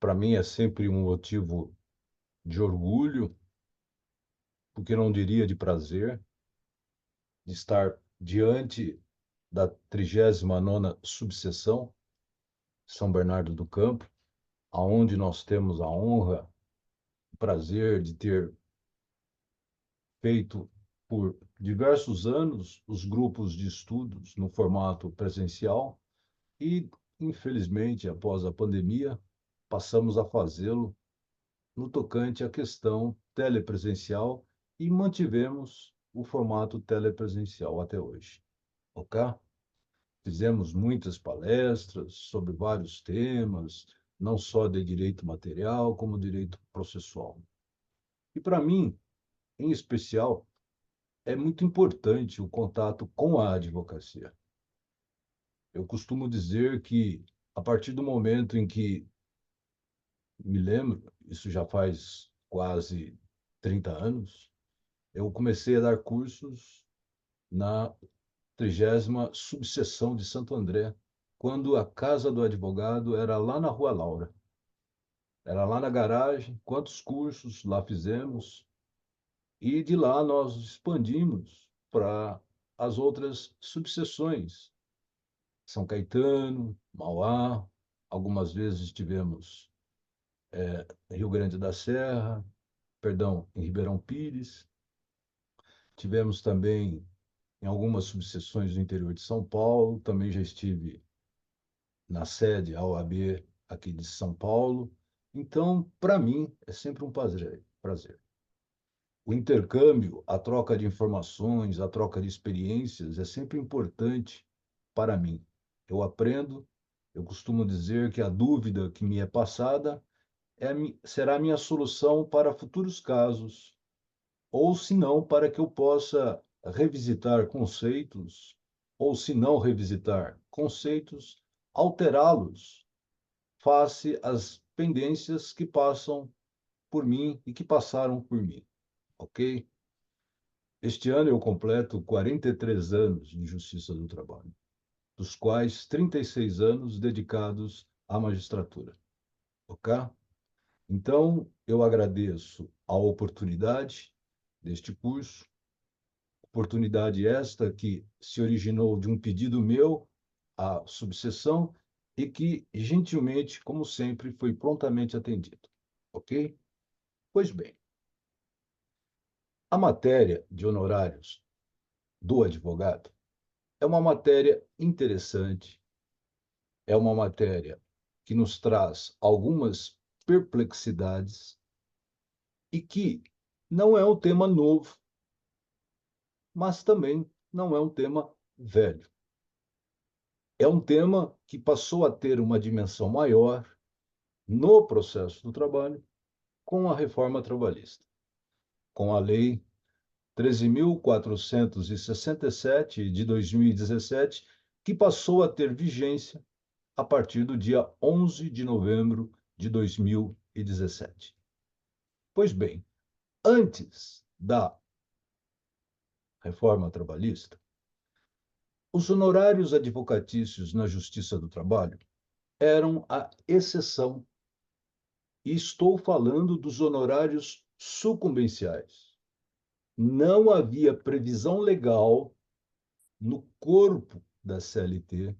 para mim é sempre um motivo de orgulho, porque não diria de prazer, de estar diante da 39ª subseção São Bernardo do Campo, aonde nós temos a honra, o prazer de ter feito por diversos anos os grupos de estudos no formato presencial e, infelizmente, após a pandemia, passamos a fazê-lo no tocante à questão telepresencial e mantivemos o formato telepresencial até hoje. Ok? Fizemos muitas palestras sobre vários temas, não só de direito material, como direito processual. E para mim, em especial, é muito importante o contato com a advocacia. Eu costumo dizer que, a partir do momento em que me lembro, isso já faz quase 30 anos, eu comecei a dar cursos na 30ª subseção de Santo André, quando a casa do advogado era lá na Rua Laura. Era lá na garagem, quantos cursos lá fizemos, e de lá nós expandimos para as outras subseções, São Caetano, Mauá, algumas vezes estivemos em Rio Grande da Serra, perdão, em Ribeirão Pires, tivemos também em algumas subseções do interior de São Paulo, também já estive na sede, a OAB aqui de São Paulo. Então, para mim, é sempre um prazer. O intercâmbio, a troca de informações, a troca de experiências é sempre importante para mim. Eu aprendo, eu costumo dizer que a dúvida que me é passada será a minha solução para futuros casos, ou se não, para que eu possa revisitar conceitos, ou se não revisitar conceitos, alterá-los face às pendências que passam por mim e que passaram por mim, ok? Este ano eu completo 43 anos de Justiça do Trabalho, dos quais 36 anos dedicados à magistratura, ok? Então, eu agradeço a oportunidade deste curso, oportunidade esta que se originou de um pedido meu à subseção e que, gentilmente, como sempre, foi prontamente atendido. Ok? Pois bem, a matéria de honorários do advogado é uma matéria interessante, é uma matéria que nos traz algumas perplexidades e que não é um tema novo, mas também não é um tema velho. É um tema que passou a ter uma dimensão maior no processo do trabalho com a reforma trabalhista, com a Lei 13.467 de 2017, que passou a ter vigência a partir do dia 11 de novembro de 2017. Pois bem, antes da reforma trabalhista, os honorários advocatícios na Justiça do Trabalho eram a exceção. E estou falando dos honorários sucumbenciais. Não havia previsão legal no corpo da CLT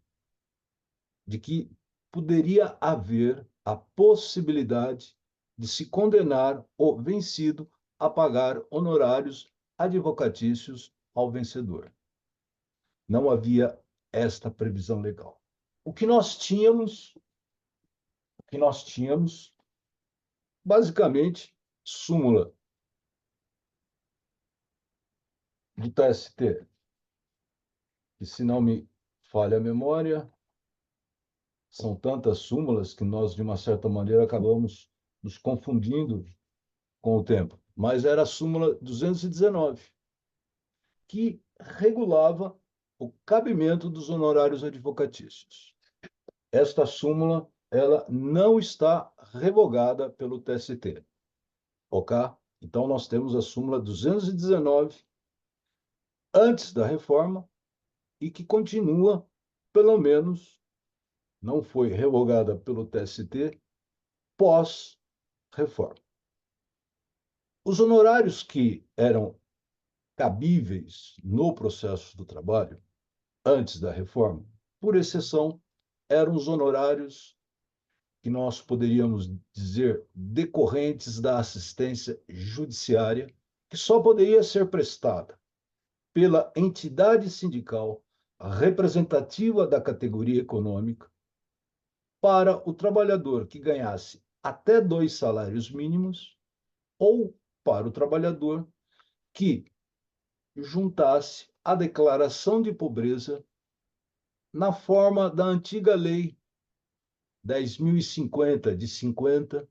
de que poderia haver a possibilidade de se condenar o vencido a pagar honorários advocatícios ao vencedor. Não havia esta previsão legal. O que nós tínhamos, basicamente, súmula do TST, que, se não me falha a memória, são tantas súmulas que nós, de uma certa maneira, acabamos nos confundindo com o tempo. Mas era a súmula 219, que regulava o cabimento dos honorários advocatícios. Esta súmula, ela não está revogada pelo TST, ok? Então, nós temos a súmula 219 antes da reforma e que continua, pelo menos, não foi revogada pelo TST, pós-reforma. Os honorários que eram cabíveis no processo do trabalho, antes da reforma, por exceção, eram os honorários que nós poderíamos dizer decorrentes da assistência judiciária, que só poderia ser prestada pela entidade sindical representativa da categoria econômica para o trabalhador que ganhasse até 2 salários mínimos ou para o trabalhador que juntasse a declaração de pobreza na forma da antiga lei 10.050 de 50,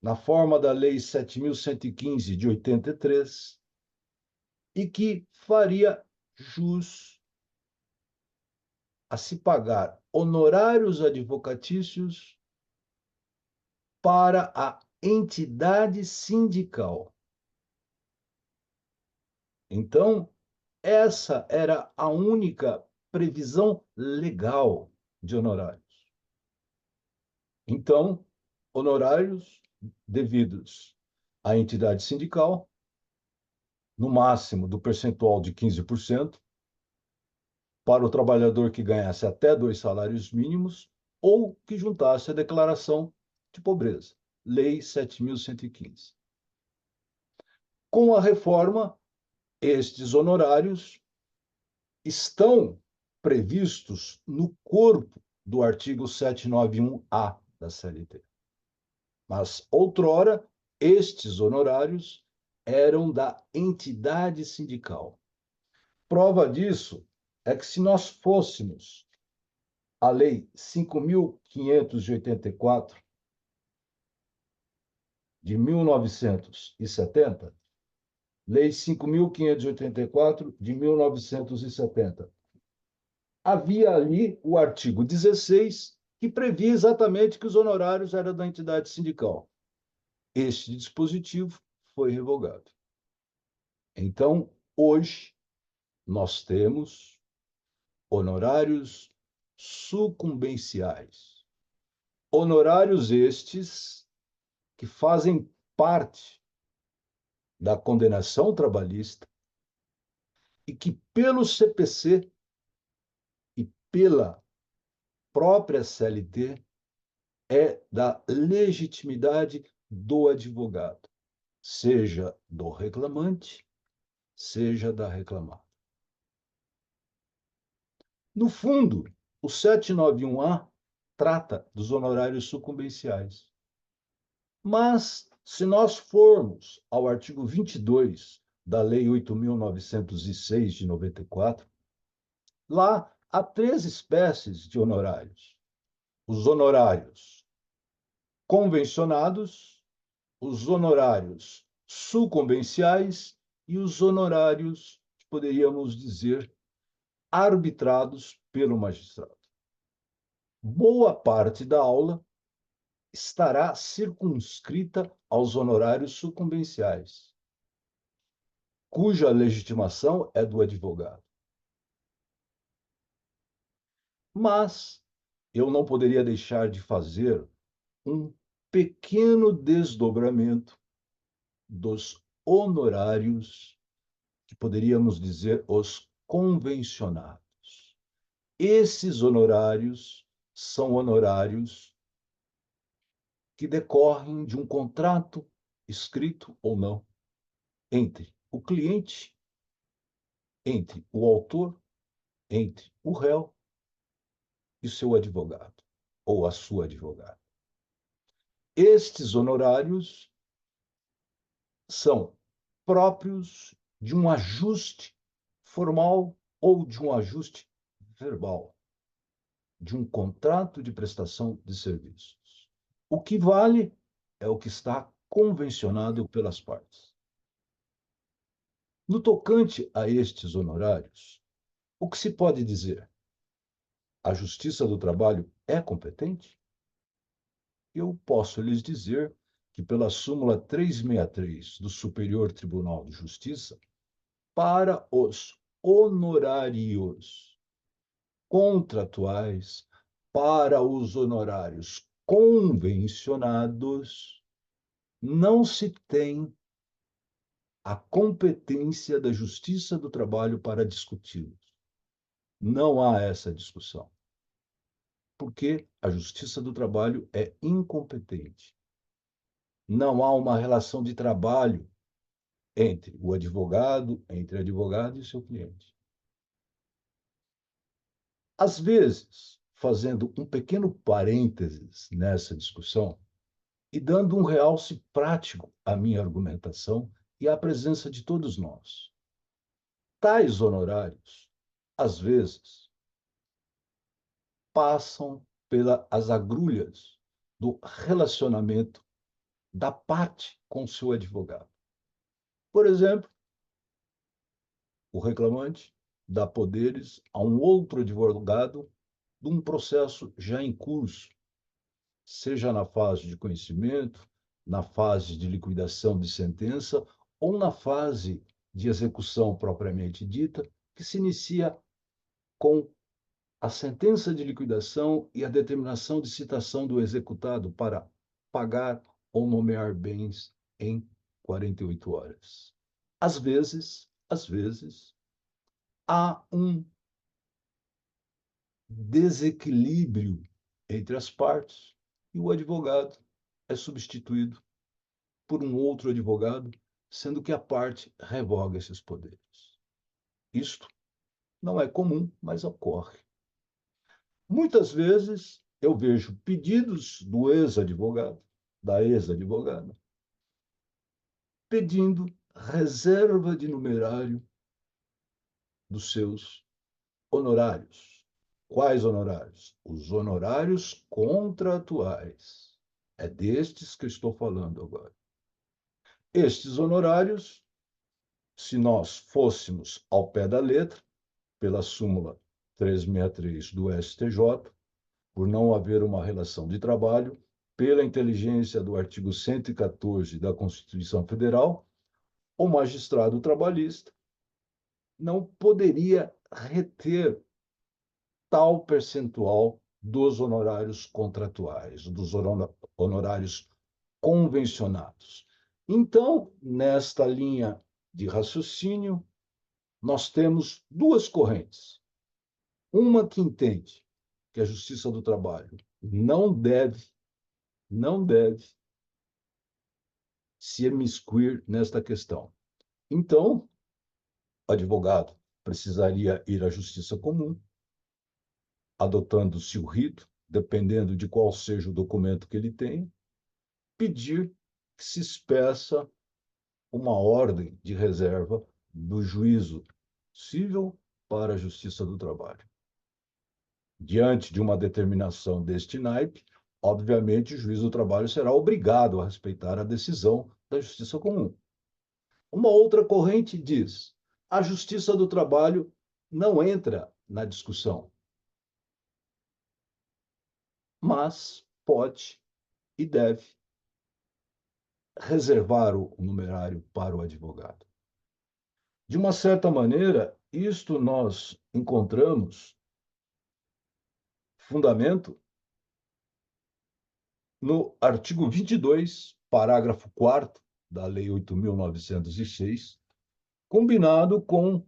na forma da lei 7.115 de 83, e que faria jus a se pagar honorários advocatícios para a entidade sindical. Então, essa era a única previsão legal de honorários. Então, honorários devidos à entidade sindical, no máximo do percentual de 15%, para o trabalhador que ganhasse até 2 salários mínimos ou que juntasse a declaração de pobreza, Lei 7.115. Com a reforma, estes honorários estão previstos no corpo do artigo 791-A da CLT. Mas, outrora, estes honorários eram da entidade sindical. Prova disso é que, se nós fôssemos a Lei 5.584, de 1970, Lei 5.584, de 1970, havia ali o artigo 16, que previa exatamente que os honorários eram da entidade sindical. Este dispositivo foi revogado. Então, hoje, nós temos honorários sucumbenciais. Honorários estes que fazem parte da condenação trabalhista e que, pelo CPC e pela própria CLT, é da legitimidade do advogado, seja do reclamante, seja da reclamada. No fundo, o 791-A trata dos honorários sucumbenciais. Mas, se nós formos ao artigo 22 da Lei 8.906 de 94, lá há 3 espécies de honorários: os honorários convencionados, os honorários sucumbenciais e os honorários, poderíamos dizer, arbitrados pelo magistrado. Boa parte da aula estará circunscrita aos honorários sucumbenciais, cuja legitimação é do advogado. Mas eu não poderia deixar de fazer um pequeno desdobramento dos honorários, que poderíamos dizer os convencionados. Esses honorários são honorários que decorrem de um contrato, escrito ou não, entre o cliente, entre o autor, entre o réu e seu advogado, ou a sua advogada. Estes honorários são próprios de um ajuste formal ou de um ajuste verbal, de um contrato de prestação de serviços. O que vale é o que está convencionado pelas partes. No tocante a estes honorários, o que se pode dizer? A Justiça do Trabalho é competente? Eu posso lhes dizer que, pela súmula 363 do Superior Tribunal de Justiça, para os honorários contratuais, para os honorários convencionados, não se tem a competência da Justiça do Trabalho para discuti-los. Não há essa discussão, porque a Justiça do Trabalho é incompetente. Não há uma relação de trabalho entre advogado e seu cliente. Às vezes, fazendo um pequeno parênteses nessa discussão e dando um realce prático à minha argumentação e à presença de todos nós. Tais honorários, às vezes, passam pelas agrulhas do relacionamento da parte com seu advogado. Por exemplo, o reclamante dá poderes a um outro advogado de um processo já em curso, seja na fase de conhecimento, na fase de liquidação de sentença ou na fase de execução propriamente dita, que se inicia com a sentença de liquidação e a determinação de citação do executado para pagar ou nomear bens em 48 horas. Às vezes, há um desequilíbrio entre as partes e o advogado é substituído por um outro advogado, sendo que a parte revoga esses poderes. Isto não é comum, mas ocorre. Muitas vezes eu vejo pedidos do ex-advogado, da ex-advogada, pedindo reserva de numerário dos seus honorários. Quais honorários? Os honorários contratuais. É destes que eu estou falando agora. Estes honorários, se nós fôssemos ao pé da letra, pela súmula 363 do STJ, por não haver uma relação de trabalho, pela inteligência do artigo 114 da Constituição Federal, o magistrado trabalhista não poderia reter tal percentual dos honorários contratuais, dos honorários convencionados. Então, nesta linha de raciocínio, nós temos duas correntes. Uma que entende que a Justiça do Trabalho não deve se imiscuir nesta questão. Então, o advogado precisaria ir à Justiça Comum, adotando-se o rito, dependendo de qual seja o documento que ele tem, pedir que se expeça uma ordem de reserva do juízo civil para a Justiça do Trabalho. Diante de uma determinação deste naipe, obviamente o juiz do trabalho será obrigado a respeitar a decisão da Justiça Comum. Uma outra corrente diz: a Justiça do Trabalho não entra na discussão, mas pode e deve reservar o numerário para o advogado. De uma certa maneira, isto nós encontramos fundamento no artigo 22, parágrafo 4º da Lei 8.906, combinado com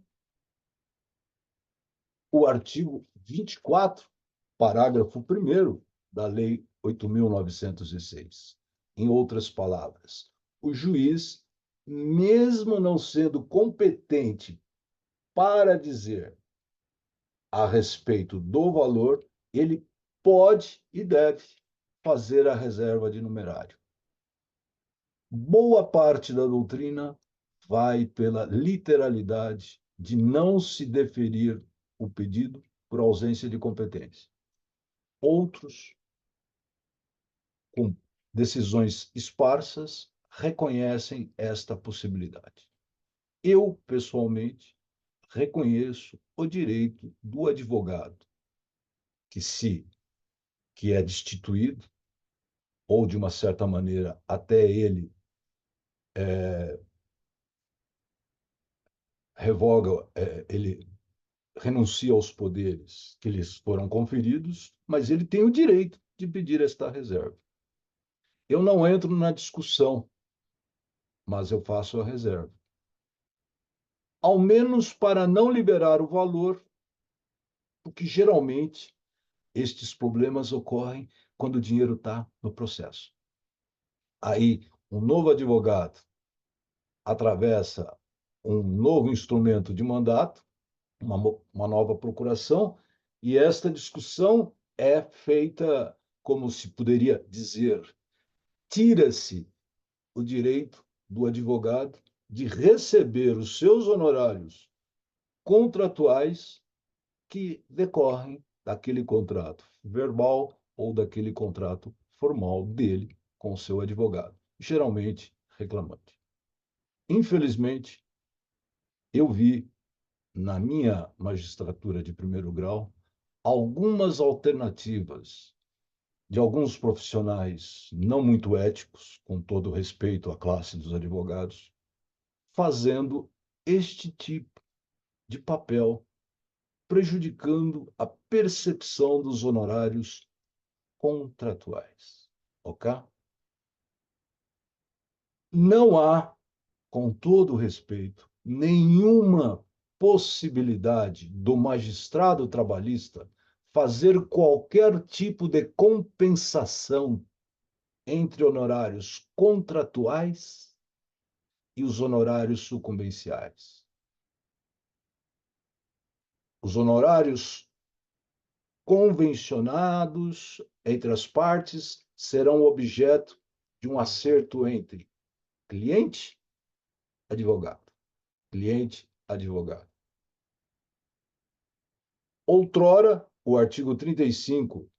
o artigo 24, parágrafo 1º da Lei 8.906. Em outras palavras, o juiz, mesmo não sendo competente para dizer a respeito do valor, ele pode e deve fazer a reserva de numerário. Boa parte da doutrina vai pela literalidade de não se deferir o pedido por ausência de competência. Outros, com decisões esparsas, reconhecem esta possibilidade. Eu, pessoalmente, reconheço o direito do advogado que é destituído, ou de uma certa maneira até ele ele renuncia aos poderes que lhes foram conferidos, mas ele tem o direito de pedir esta reserva. Eu não entro na discussão, mas eu faço a reserva. Ao menos para não liberar o valor, porque geralmente estes problemas ocorrem quando o dinheiro está no processo. Aí, um novo advogado atravessa um novo instrumento de mandato, uma nova procuração, e esta discussão é feita, como se poderia dizer, tira-se o direito do advogado de receber os seus honorários contratuais que decorrem daquele contrato verbal ou daquele contrato formal dele com o seu advogado, geralmente reclamante. Infelizmente, eu vi na minha magistratura de primeiro grau algumas alternativas de alguns profissionais não muito éticos, com todo respeito à classe dos advogados, fazendo este tipo de papel, prejudicando a percepção dos honorários contratuais. Ok? Não há, com todo respeito, nenhuma possibilidade do magistrado trabalhista fazer qualquer tipo de compensação entre honorários contratuais e os honorários sucumbenciais. Os honorários convencionados entre as partes serão objeto de um acerto entre cliente, advogado. Cliente, advogado. Outrora, o artigo 35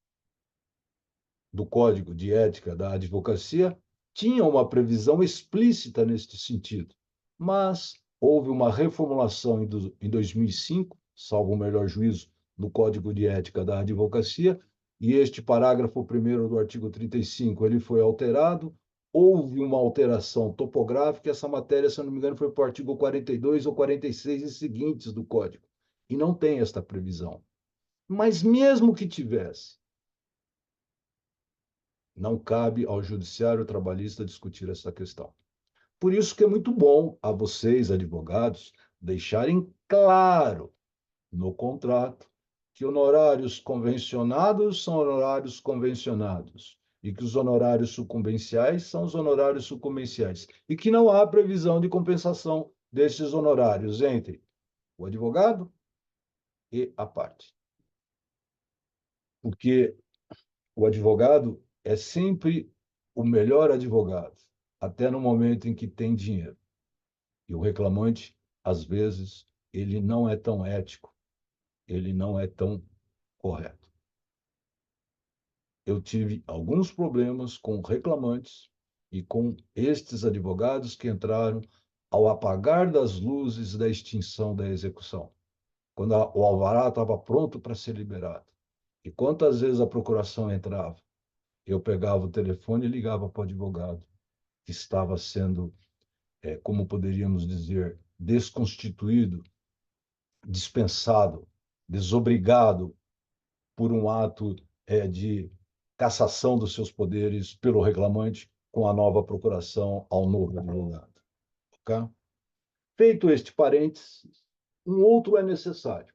do Código de Ética da Advocacia tinha uma previsão explícita neste sentido, mas houve uma reformulação em 2005, salvo o melhor juízo, no Código de Ética da Advocacia, e este parágrafo 1º do artigo 35 ele foi alterado, houve uma alteração topográfica, essa matéria, se não me engano, foi para o artigo 42 ou 46 e seguintes do Código, e não tem esta previsão. Mas mesmo que tivesse, não cabe ao judiciário trabalhista discutir essa questão. Por isso que é muito bom a vocês, advogados, deixarem claro no contrato que honorários convencionados são honorários convencionados e que os honorários sucumbenciais são os honorários sucumbenciais e que não há previsão de compensação desses honorários entre o advogado e a parte. Porque o advogado é sempre o melhor advogado, até no momento em que tem dinheiro. E o reclamante, às vezes, ele não é tão ético, ele não é tão correto. Eu tive alguns problemas com reclamantes e com estes advogados que entraram ao apagar das luzes da extinção da execução, quando o alvará estava pronto para ser liberado. E quantas vezes a procuração entrava? Eu pegava o telefone e ligava para o advogado, que estava sendo, como poderíamos dizer, desconstituído, dispensado, desobrigado por um ato de cassação dos seus poderes pelo reclamante com a nova procuração ao novo advogado. Okay? Feito este parênteses, um outro é necessário.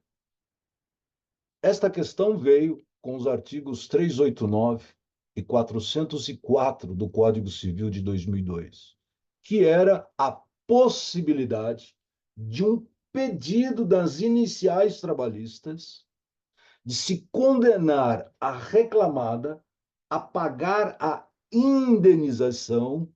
Esta questão veio com os artigos 389 e 404 do Código Civil de 2002, que era a possibilidade de um pedido das iniciais trabalhistas de se condenar a reclamada a pagar a indenização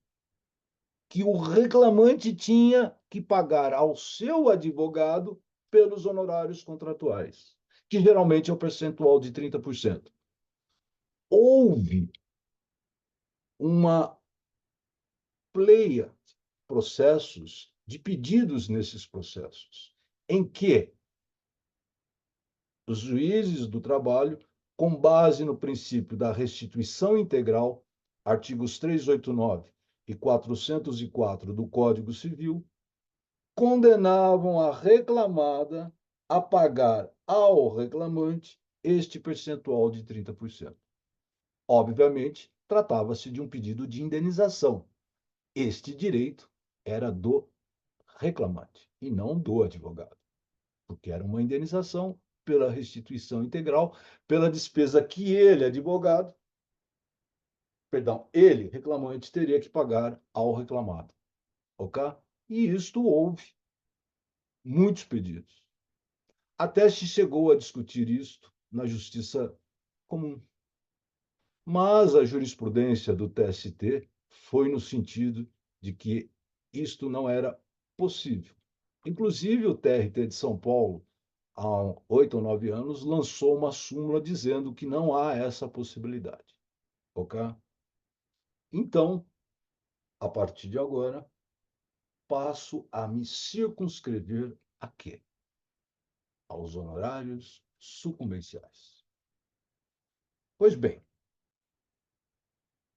que o reclamante tinha que pagar ao seu advogado pelos honorários contratuais, que geralmente é o percentual de 30%. Houve uma pleia de processos, de pedidos nesses processos, em que os juízes do trabalho, com base no princípio da restituição integral, artigos 389 e 404 do Código Civil, condenavam a reclamada a pagar ao reclamante este percentual de 30%. Obviamente, tratava-se de um pedido de indenização. Este direito era do reclamante e não do advogado, porque era uma indenização pela restituição integral, pela despesa que ele, advogado, perdão, ele, reclamante, teria que pagar ao reclamado, ok? E isto houve muitos pedidos. Até se chegou a discutir isto na justiça comum. Mas a jurisprudência do TST foi no sentido de que isto não era possível. Inclusive, o TRT de São Paulo, há 8 ou 9 anos, lançou uma súmula dizendo que não há essa possibilidade. Ok? Então, a partir de agora, passo a me circunscrever a quê? Aos honorários sucumbenciais. Pois bem,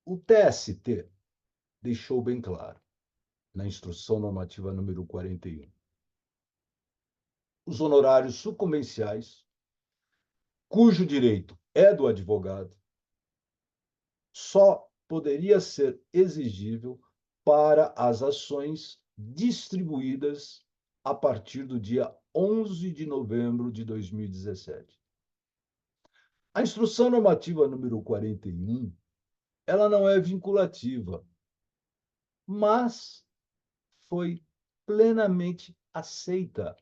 o TST deixou bem claro, na Instrução Normativa número 41, os honorários sucumbenciais, cujo direito é do advogado, só poderia ser exigível para as ações distribuídas a partir do dia 11 de novembro de 2017. A Instrução Normativa número 41, ela não é vinculativa, mas foi plenamente aceita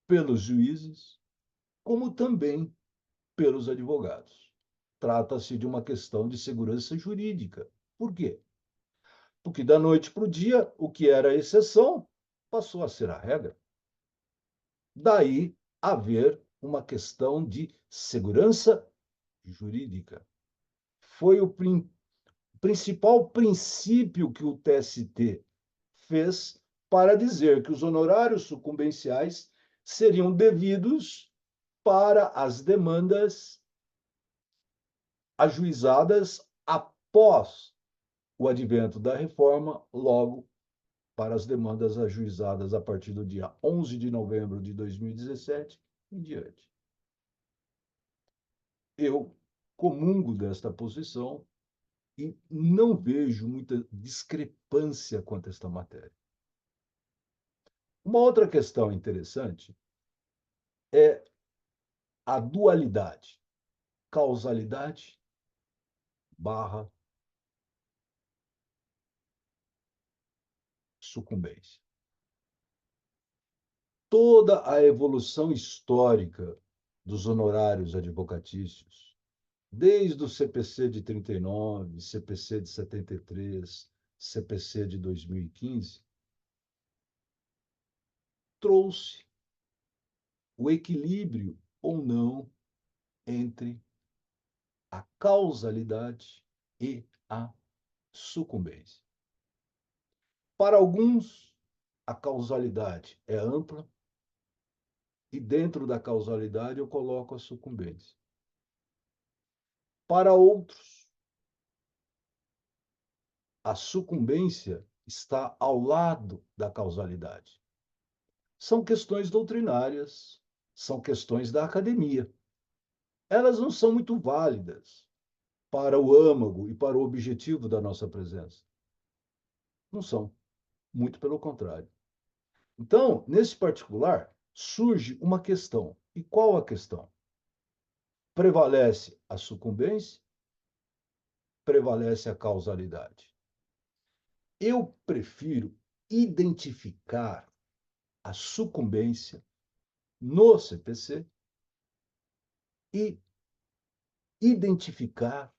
pelos juízes, como também pelos advogados. Trata-se de uma questão de segurança jurídica. Por quê? Porque da noite para o dia, o que era a exceção passou a ser a regra. Daí haver uma questão de segurança jurídica. Foi o principal princípio que o TST fez para dizer que os honorários sucumbenciais seriam devidos para as demandas ajuizadas após o advento da reforma, logo para as demandas ajuizadas a partir do dia 11 de novembro de 2017 em diante. Eu comungo desta posição e não vejo muita discrepância quanto a esta matéria. Uma outra questão interessante é a dualidade, causalidade barra sucumbência. Toda a evolução histórica dos honorários advocatícios, desde o CPC de 39, CPC de 73, CPC de 2015, trouxe o equilíbrio ou não entre a causalidade e a sucumbência. Para alguns, a causalidade é ampla e dentro da causalidade eu coloco a sucumbência. Para outros, a sucumbência está ao lado da causalidade. São questões doutrinárias, são questões da academia. Elas não são muito válidas para o âmago e para o objetivo da nossa presença. Não são, muito pelo contrário. Então, nesse particular, surge uma questão. E qual a questão? Prevalece a sucumbência? Prevalece a causalidade? Eu prefiro identificar a sucumbência no CPC e identificar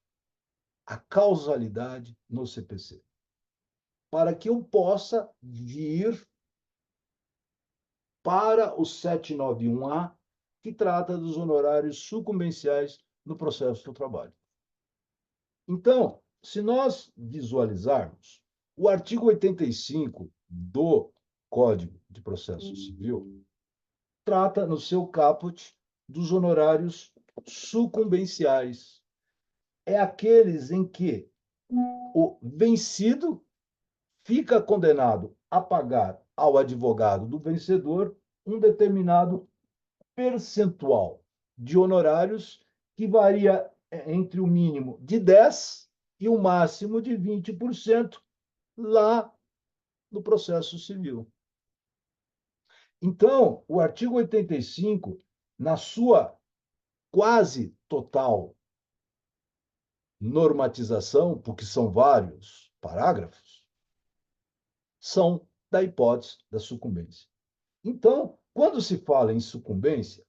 a causalidade no CPC, para que eu possa vir para o 791A, que trata dos honorários sucumbenciais no processo do trabalho. Então, se nós visualizarmos o artigo 85 do Código de Processo Civil, trata no seu caput dos honorários sucumbenciais. É aqueles em que o vencido fica condenado a pagar ao advogado do vencedor um determinado percentual de honorários que varia entre o mínimo de 10% e o máximo de 20% lá no processo civil. Então, o artigo 85, na sua quase total normatização, porque são vários parágrafos, são da hipótese da sucumbência. Então, quando se fala em sucumbência,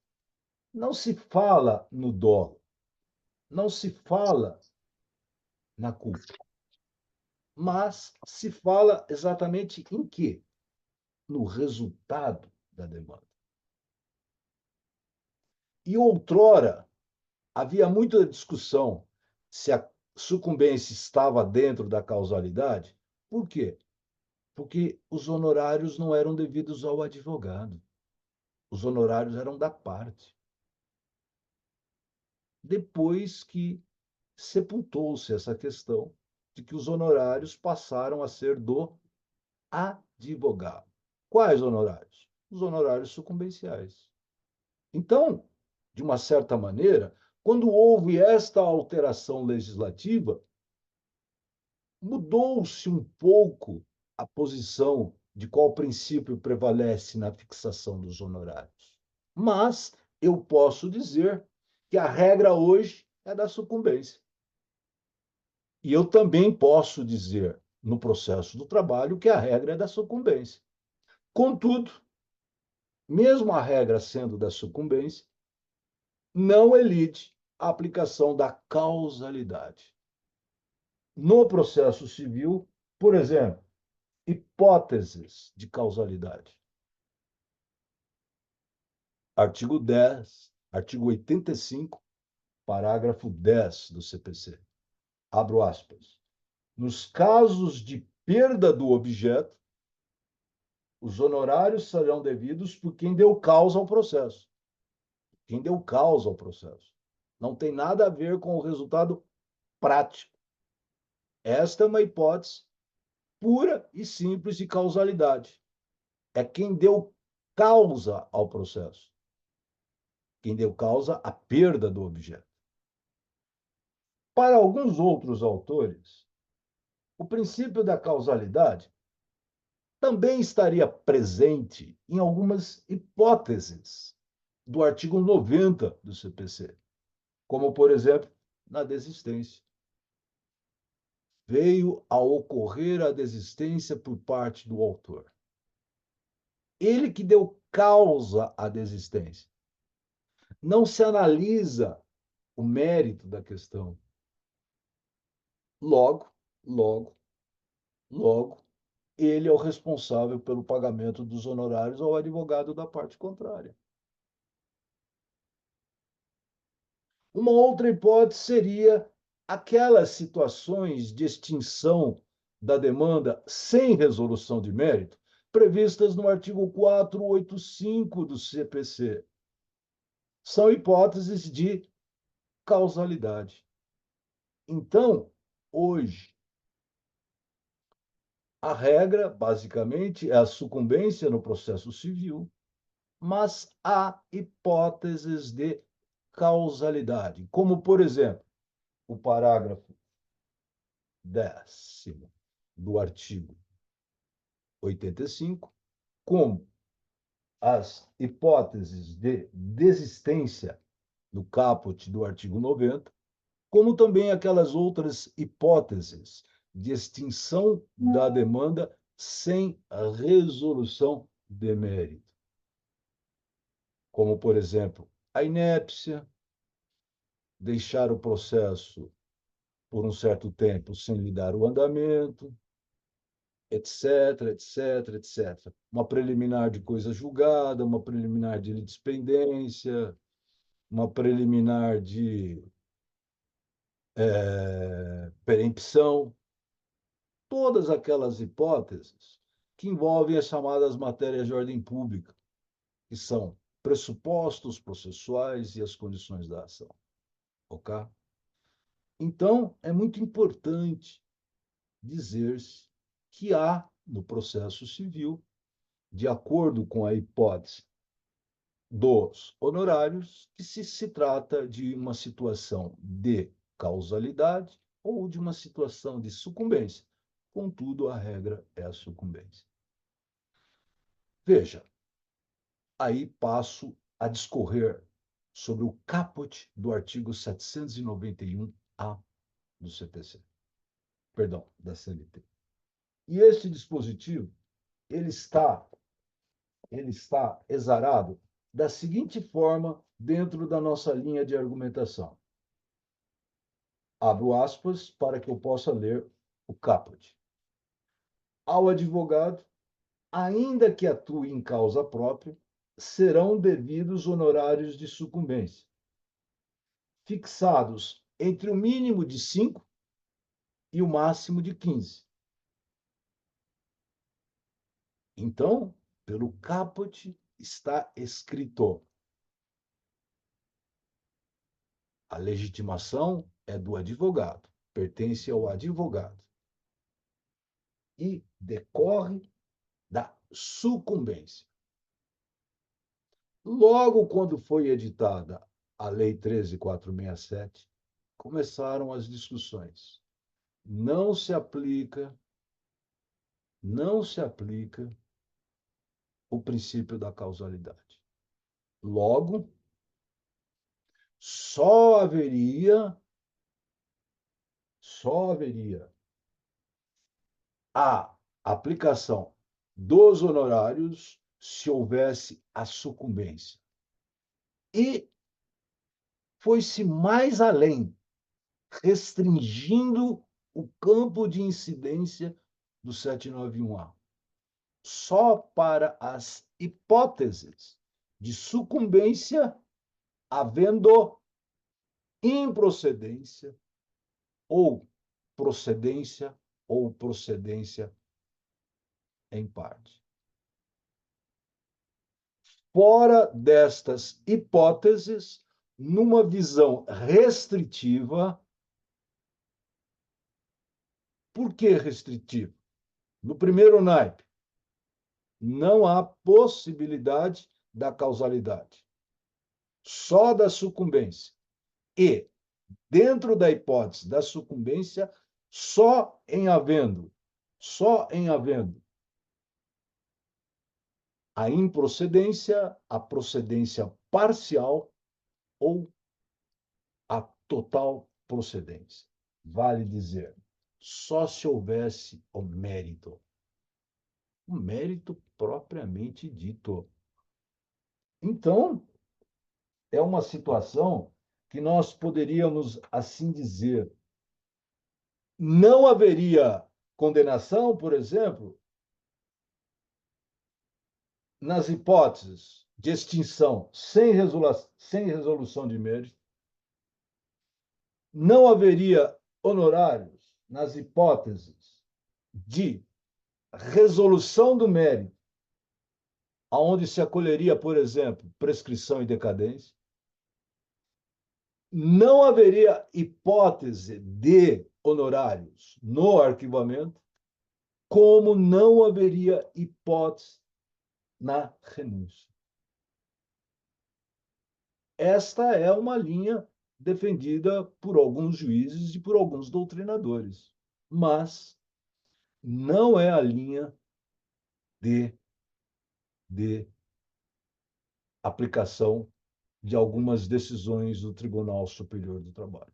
não se fala no dolo, não se fala na culpa, mas se fala exatamente em quê? No resultado da demanda. E outrora havia muita discussão se a sucumbência estava dentro da causalidade. Por quê? Porque os honorários não eram devidos ao advogado. Os honorários eram da parte. Depois que sepultou-se essa questão de que os honorários passaram a ser do advogado. Quais honorários? Os honorários sucumbenciais. Então, de uma certa maneira, quando houve esta alteração legislativa, mudou-se um pouco a posição de qual princípio prevalece na fixação dos honorários. Mas eu posso dizer que a regra hoje é da sucumbência. E eu também posso dizer, no processo do trabalho, que a regra é da sucumbência. Contudo, mesmo a regra sendo da sucumbência, não elide a aplicação da causalidade. No processo civil, por exemplo, hipóteses de causalidade. Artigo 10, artigo 85, parágrafo 10 do CPC. Abro aspas. Nos casos de perda do objeto, os honorários serão devidos por quem deu causa ao processo. Quem deu causa ao processo. Não tem nada a ver com o resultado prático. Esta é uma hipótese pura e simples de causalidade. É quem deu causa ao processo. Quem deu causa à perda do objeto. Para alguns outros autores, o princípio da causalidade também estaria presente em algumas hipóteses do artigo 90 do CPC, como, por exemplo, na desistência. Veio a ocorrer a desistência por parte do autor. Ele que deu causa à desistência. Não se analisa o mérito da questão. Logo, logo, logo, ele é o responsável pelo pagamento dos honorários ao advogado da parte contrária. Uma outra hipótese seria aquelas situações de extinção da demanda sem resolução de mérito previstas no artigo 485 do CPC. São hipóteses de causalidade. Então, hoje, a regra, basicamente, é a sucumbência no processo civil, mas há hipóteses de causalidade, como, por exemplo, o parágrafo 10º do artigo 85, como as hipóteses de desistência no caput do artigo 90, como também aquelas outras hipóteses de extinção da demanda sem a resolução de mérito, como, por exemplo, a inépcia, deixar o processo por um certo tempo sem lhe dar o andamento, etc, etc, etc. Uma preliminar de coisa julgada, uma preliminar de litispendência, uma preliminar de perempção, todas aquelas hipóteses que envolvem as chamadas matérias de ordem pública, que são pressupostos processuais e as condições da ação. Ok? Então, é muito importante dizer-se que há, no processo civil, de acordo com a hipótese dos honorários, que se trata de uma situação de causalidade ou de uma situação de sucumbência. Contudo, a regra é a sucumbência. Veja, aí passo a discorrer sobre o caput do artigo 791-A do CPC, perdão, da CLT. E este dispositivo, ele está, ele está exarado da seguinte forma dentro da nossa linha de argumentação. Abro aspas para que eu possa ler o caput. Ao advogado, ainda que atue em causa própria, serão devidos honorários de sucumbência, fixados entre o mínimo de 5 e o máximo de 15. Então, pelo caput está escrito: a legitimação é do advogado, pertence ao advogado e decorre da sucumbência. Logo quando foi editada a Lei 13.467, começaram as discussões. Não se aplica o princípio da causalidade. Logo, só haveria a aplicação dos honorários se houvesse a sucumbência. E foi-se mais além, restringindo o campo de incidência do 791-A. Só para as hipóteses de sucumbência havendo improcedência ou procedência em parte. Fora destas hipóteses, numa visão restritiva. Por que restritivo? No primeiro naipe, não há possibilidade da causalidade, só da sucumbência. E, dentro da hipótese da sucumbência, só em havendo a improcedência, a procedência parcial ou a total procedência. Vale dizer, só se houvesse o mérito propriamente dito. Então, é uma situação que nós poderíamos assim dizer. Não haveria condenação, por exemplo, nas hipóteses de extinção sem resolução de mérito. Não haveria honorários nas hipóteses de resolução do mérito, aonde se acolheria, por exemplo, prescrição e decadência. Não haveria hipótese de honorários no arquivamento, como não haveria hipótese na renúncia. Esta é uma linha defendida por alguns juízes e por alguns doutrinadores, mas não é a linha de aplicação de algumas decisões do Tribunal Superior do Trabalho.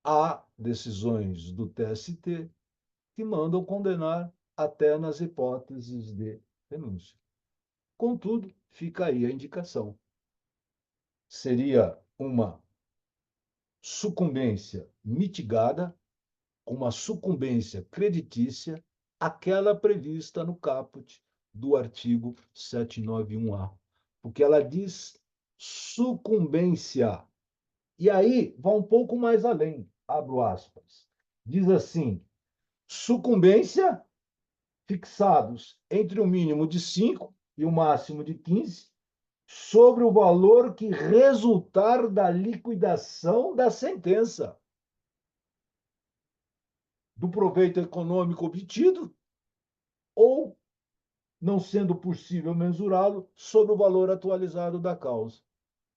Há decisões do TST que mandam condenar até nas hipóteses de renúncia. Contudo, fica aí a indicação. Seria uma sucumbência mitigada, uma sucumbência creditícia, aquela prevista no caput do artigo 791-A, porque ela diz sucumbência. E aí vai um pouco mais além, abro aspas. Diz assim: sucumbência fixados entre o mínimo de 5 e o máximo de 15 sobre o valor que resultar da liquidação da sentença, do proveito econômico obtido ou não sendo possível mensurá-lo sob o valor atualizado da causa.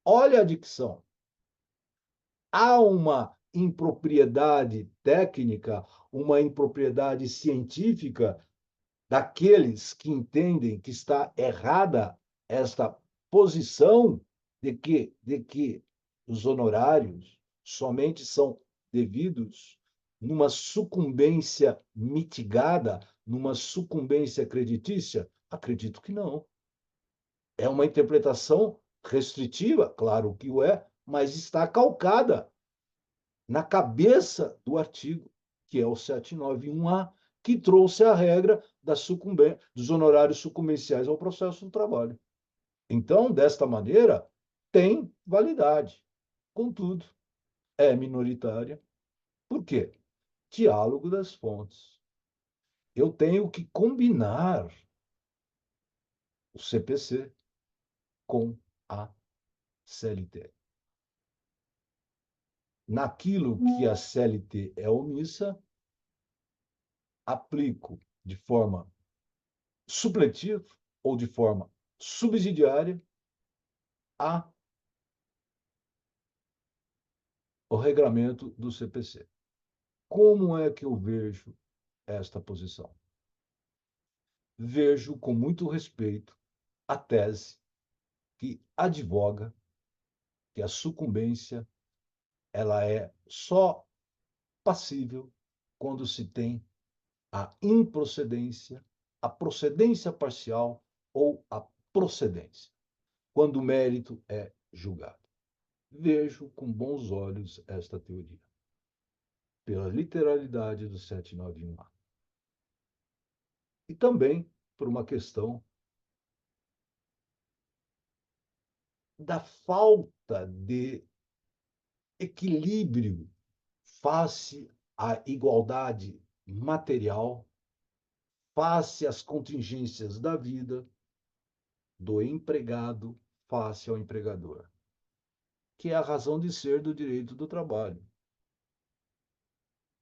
Olha a dicção. Há uma impropriedade técnica, uma impropriedade científica daqueles que entendem que está errada esta posição de que os honorários somente são devidos numa sucumbência mitigada, numa sucumbência creditícia? Acredito que não. É uma interpretação restritiva, claro que o é, mas está calcada na cabeça do artigo, que é o 791A, que trouxe a regra dos honorários sucumbenciais ao processo do trabalho. Então, desta maneira, tem validade. Contudo, é minoritária. Por quê? Diálogo das fontes. Eu tenho que combinar o CPC com a CLT. Naquilo que a CLT é omissa, aplico de forma supletiva ou de forma subsidiária a o regramento do CPC. Como é que eu vejo esta posição? Vejo com muito respeito a tese que advoga que a sucumbência ela é só passível quando se tem a improcedência, a procedência parcial ou a procedência, quando o mérito é julgado. Vejo com bons olhos esta teoria, pela literalidade do 791A. E também por uma questão da falta de equilíbrio face à igualdade material, face às contingências da vida do empregado face ao empregador, que é a razão de ser do direito do trabalho.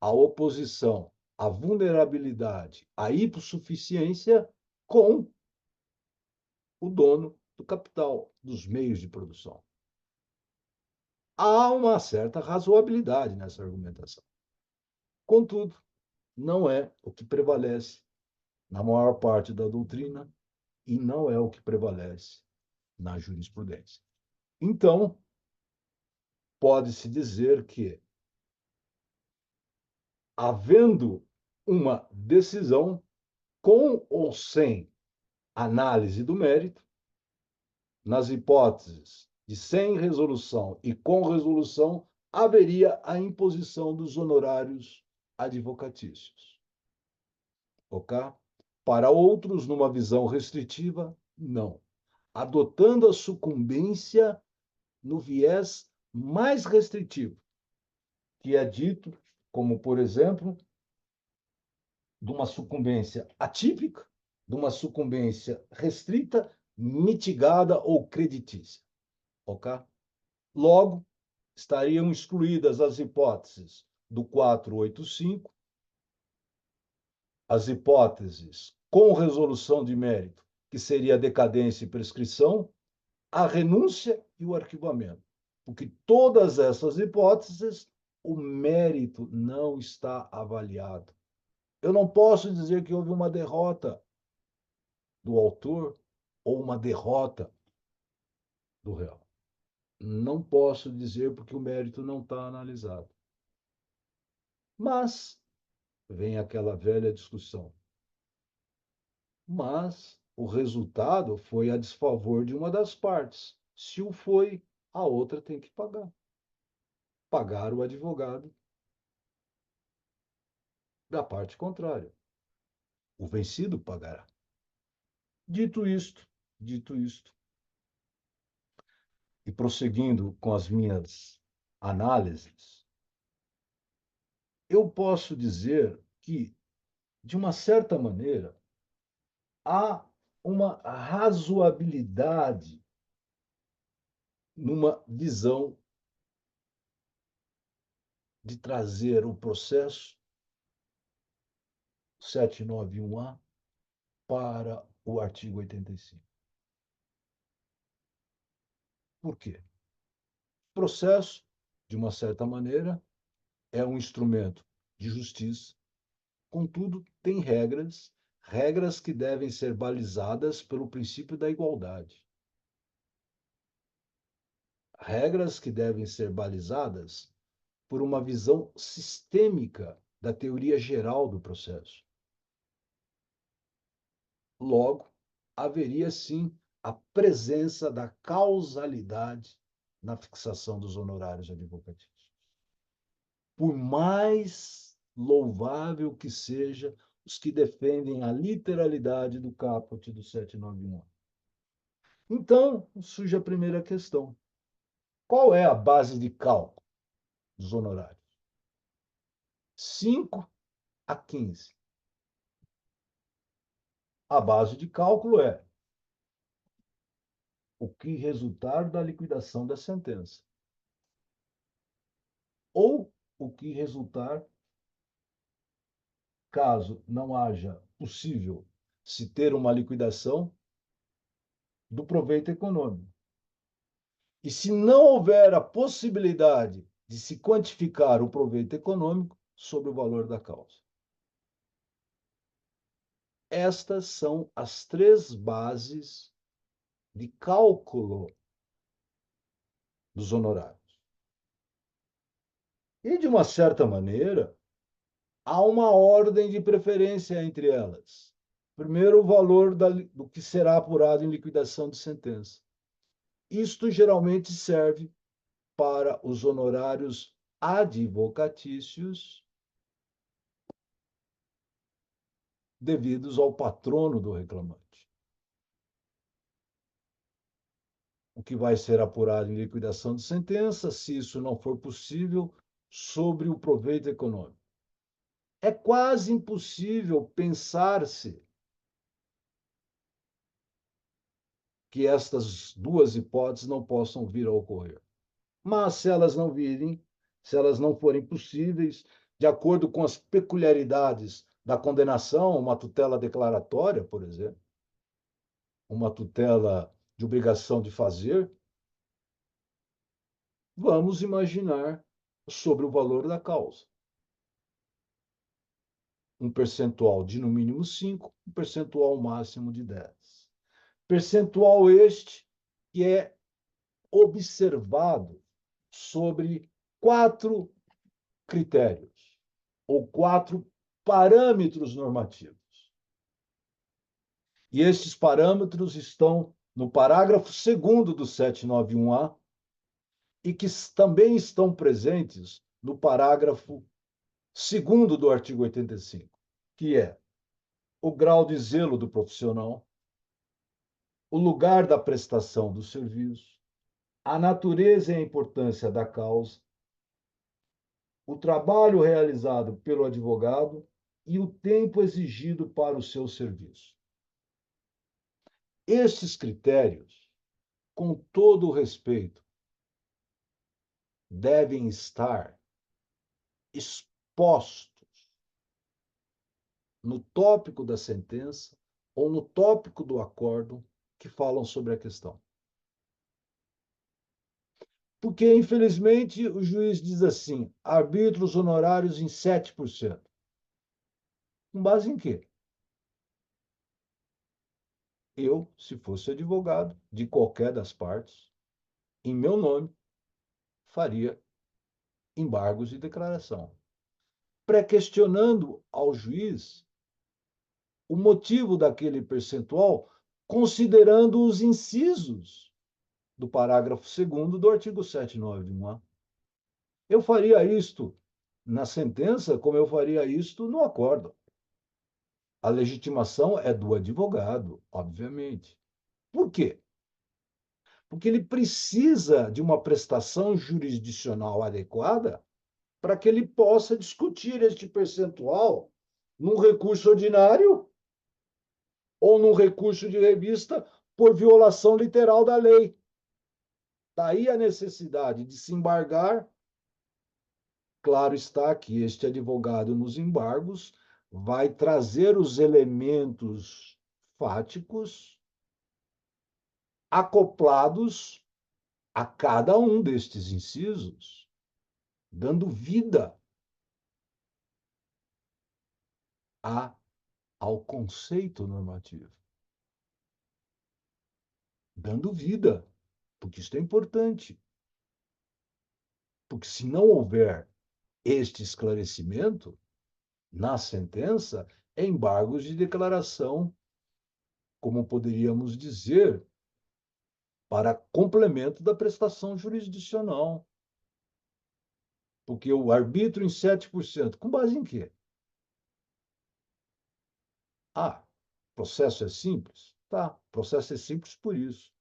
A oposição à vulnerabilidade, à hipossuficiência com o dono do capital, dos meios de produção. Há uma certa razoabilidade nessa argumentação. Contudo, não é o que prevalece na maior parte da doutrina e não é o que prevalece na jurisprudência. Então, pode-se dizer que, havendo uma decisão com ou sem análise do mérito, nas hipóteses de sem resolução e com resolução, haveria a imposição dos honorários advocatícios. Ok? Para outros, numa visão restritiva, não. Adotando a sucumbência no viés mais restritivo, que é dito como, por exemplo, de uma sucumbência atípica, de uma sucumbência restrita, mitigada ou creditícia. Ok? Logo, estariam excluídas as hipóteses do 485, as hipóteses com resolução de mérito, que seria a decadência e prescrição, a renúncia e o arquivamento. Porque todas essas hipóteses, o mérito não está avaliado. Eu não posso dizer que houve uma derrota do autor ou uma derrota do réu. Não posso dizer porque o mérito não está analisado. Mas vem aquela velha discussão. Mas o resultado foi a desfavor de uma das partes. Se o foi, a outra tem que pagar. Pagar o advogado da parte contrária. O vencido pagará. Dito isto, e prosseguindo com as minhas análises, eu posso dizer que, de uma certa maneira, há uma razoabilidade numa visão de trazer o processo 791A para o artigo 85. Por quê? O processo, de uma certa maneira, é um instrumento de justiça, contudo, tem regras, regras que devem ser balizadas pelo princípio da igualdade. Regras que devem ser balizadas por uma visão sistêmica da teoria geral do processo. Logo, haveria sim a presença da causalidade na fixação dos honorários advocatícios. Por mais louvável que seja os que defendem a literalidade do caput do 791. Então, surge a primeira questão. Qual é a base de cálculo dos honorários? 5 a 15. A base de cálculo é o que resultar da liquidação da sentença, ou o que resultar caso não haja possível se ter uma liquidação do proveito econômico. E se não houver a possibilidade de se quantificar o proveito econômico sobre o valor da causa. Estas são as três bases de cálculo dos honorários. E, de uma certa maneira, há uma ordem de preferência entre elas. Primeiro, o valor do que será apurado em liquidação de sentença. Isto geralmente serve para os honorários advocatícios devidos ao patrono do reclamante. O que vai ser apurado em liquidação de sentença, se isso não for possível, sobre o proveito econômico. É quase impossível pensar-se que estas duas hipóteses não possam vir a ocorrer. Mas se elas não virem, se elas não forem possíveis, de acordo com as peculiaridades da condenação, uma tutela declaratória, por exemplo, uma tutela de obrigação de fazer, vamos imaginar sobre o valor da causa. Um percentual de no mínimo 5, um percentual máximo de 10. Percentual este que é observado sobre 4 critérios ou 4 parâmetros normativos. E estes parâmetros estão no parágrafo 2º do 791A e que também estão presentes no parágrafo 2º do artigo 85, que é o grau de zelo do profissional, o lugar da prestação do serviço, a natureza e a importância da causa, o trabalho realizado pelo advogado e o tempo exigido para o seu serviço. Estes critérios, com todo o respeito, devem estar expostos no tópico da sentença ou no tópico do acórdão que falam sobre a questão. Porque, infelizmente, o juiz diz assim: arbitra os honorários em 7%. Com base em quê? Eu, se fosse advogado de qualquer das partes, em meu nome, faria embargos de declaração, pré-questionando ao juiz o motivo daquele percentual, considerando os incisos do parágrafo 2º do artigo 791A. Eu faria isto na sentença, como eu faria isto no acórdão. A legitimação é do advogado, obviamente. Por quê? Porque ele precisa de uma prestação jurisdicional adequada para que ele possa discutir este percentual num recurso ordinário ou num recurso de revista por violação literal da lei. Daí a necessidade de se embargar. Claro está que este advogado nos embargos vai trazer os elementos fáticos acoplados a cada um destes incisos, dando vida ao conceito normativo. Dando vida, porque isso é importante. Porque se não houver este esclarecimento na sentença, é embargos de declaração, como poderíamos dizer, para complemento da prestação jurisdicional. Porque o arbítrio em 7%, com base em quê? Ah, processo é simples? Tá, processo é simples por isso.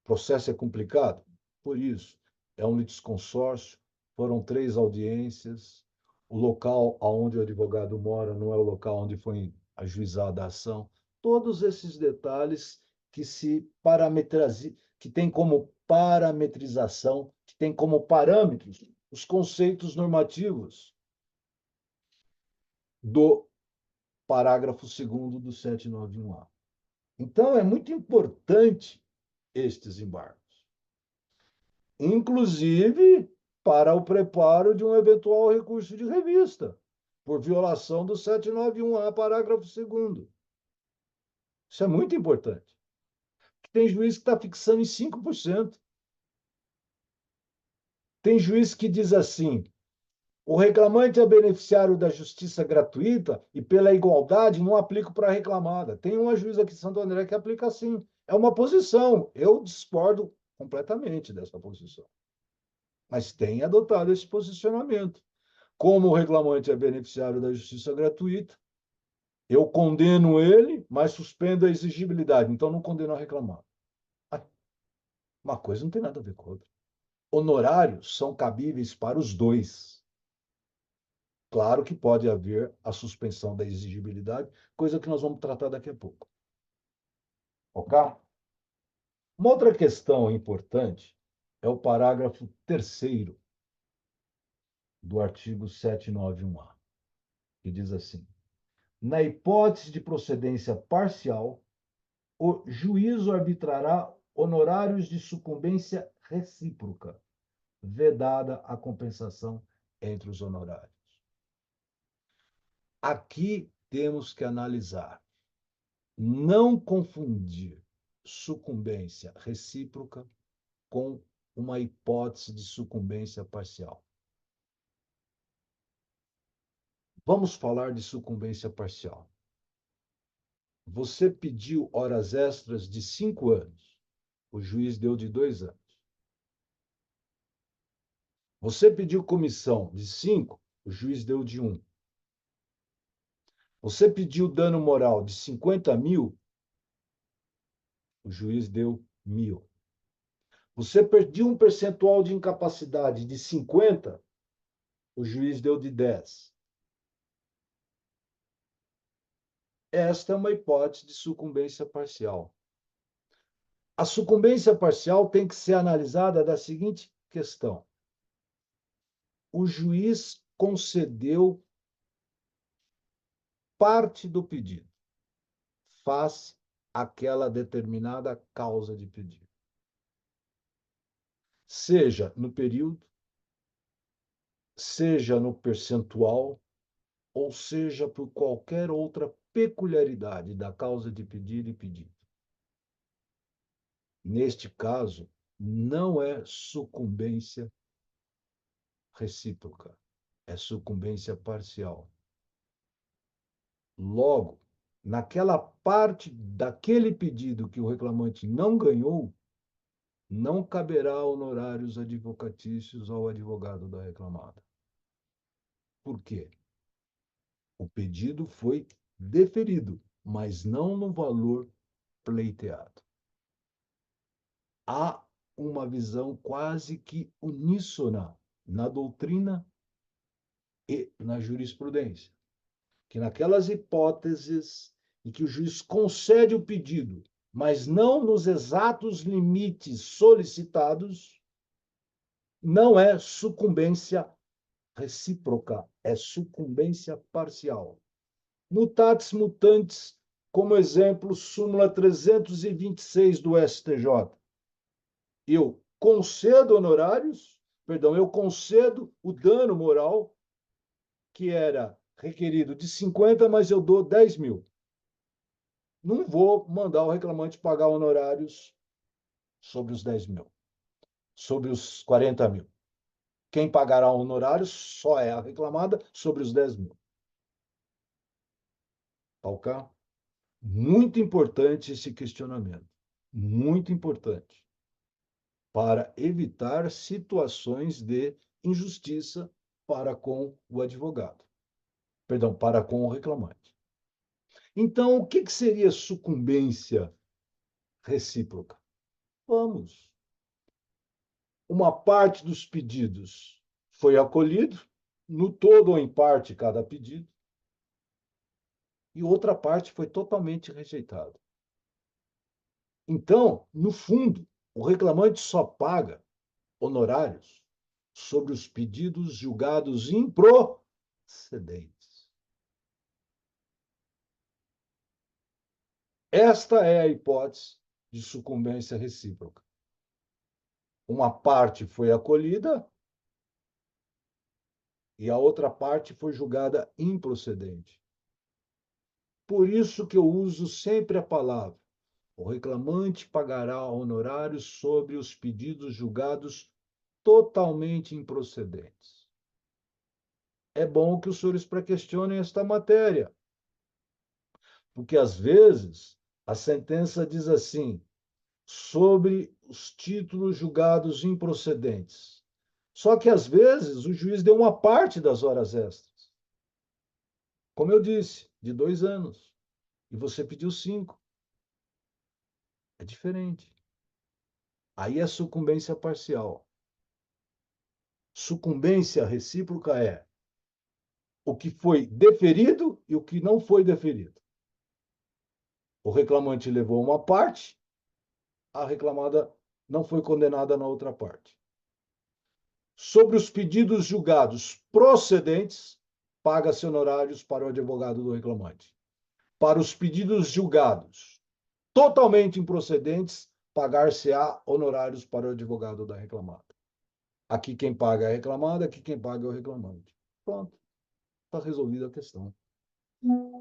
Processo é complicado? Por isso. É um litisconsórcio, foram 3 audiências, o local onde o advogado mora não é o local onde foi ajuizada a ação. Todos esses detalhes que se parametrizam, que tem como parametrização, que tem como parâmetros os conceitos normativos do parágrafo 2º do 791A. Então, é muito importante estes embargos, inclusive para o preparo de um eventual recurso de revista, por violação do 791A, parágrafo 2º. Isso é muito importante. Tem juiz que está fixando em 5%. Tem juiz que diz assim: o reclamante é beneficiário da justiça gratuita e, pela igualdade, não aplico para a reclamada. Tem uma juíza aqui de Santo André que aplica assim. É uma posição. Eu discordo completamente dessa posição. Mas tem adotado esse posicionamento. Como o reclamante é beneficiário da justiça gratuita, eu condeno ele, mas suspendo a exigibilidade. Então, não condeno a reclamada. Uma coisa não tem nada a ver com a outra. Honorários são cabíveis para os dois. Claro que pode haver a suspensão da exigibilidade, coisa que nós vamos tratar daqui a pouco. Ok? Uma outra questão importante é o parágrafo 3º do artigo 791A, que diz assim: na hipótese de procedência parcial, o juízo arbitrará honorários de sucumbência recíproca, vedada a compensação entre os honorários. Aqui temos que analisar, não confundir sucumbência recíproca com uma hipótese de sucumbência parcial. Vamos falar de sucumbência parcial. Você pediu horas extras de 5 anos, o juiz deu de 2 anos. Você pediu comissão de 5, o juiz deu de 1. Você pediu dano moral de 50 mil, o juiz deu 1.000. Você pediu um percentual de incapacidade de 50, o juiz deu de 10. Esta é uma hipótese de sucumbência parcial. A sucumbência parcial tem que ser analisada da seguinte questão: o juiz concedeu parte do pedido, face àquela determinada causa de pedido, seja no período, seja no percentual, ou seja por qualquer outra peculiaridade da causa de pedido e pedido. Neste caso, não é sucumbência recíproca, é sucumbência parcial. Logo, naquela parte daquele pedido que o reclamante não ganhou, não caberá honorários advocatícios ao advogado da reclamada. Por quê? O pedido foi deferido, mas não no valor pleiteado. Há uma visão quase que uníssona na doutrina e na jurisprudência, que naquelas hipóteses em que o juiz concede o pedido, mas não nos exatos limites solicitados, não é sucumbência recíproca, é sucumbência parcial. Mutatis mutandis, como exemplo, súmula 326 do STJ. Eu concedo honorários, perdão, eu concedo o dano moral que era requerido de 50, mas eu dou 10 mil. Não vou mandar o reclamante pagar honorários sobre os 10 mil, sobre os 40 mil. Quem pagará honorários só é a reclamada sobre os 10 mil. Tá ok? Muito importante esse questionamento. Muito importante. Para evitar situações de injustiça para com o advogado. Perdão, para com o reclamante. Então, o que seria sucumbência recíproca? Vamos. Uma parte dos pedidos foi acolhido, no todo ou em parte cada pedido, e outra parte foi totalmente rejeitada. Então, no fundo, o reclamante só paga honorários sobre os pedidos julgados improcedentes. Esta é a hipótese de sucumbência recíproca. Uma parte foi acolhida e a outra parte foi julgada improcedente. Por isso que eu uso sempre a palavra: o reclamante pagará honorários sobre os pedidos julgados totalmente improcedentes. É bom que os senhores pré-questionem esta matéria, porque às vezes a sentença diz assim: sobre os títulos julgados improcedentes. Só que às vezes o juiz deu uma parte das horas extras. Como eu disse, de 2 anos. E você pediu 5. É diferente. Aí é sucumbência parcial. Sucumbência recíproca é o que foi deferido e o que não foi deferido. O reclamante levou uma parte, a reclamada não foi condenada na outra parte. Sobre os pedidos julgados procedentes, paga-se honorários para o advogado do reclamante. Para os pedidos julgados totalmente improcedentes, pagar-se-á honorários para o advogado da reclamada. Aqui quem paga é a reclamada, aqui quem paga é o reclamante. Pronto, está resolvida a questão.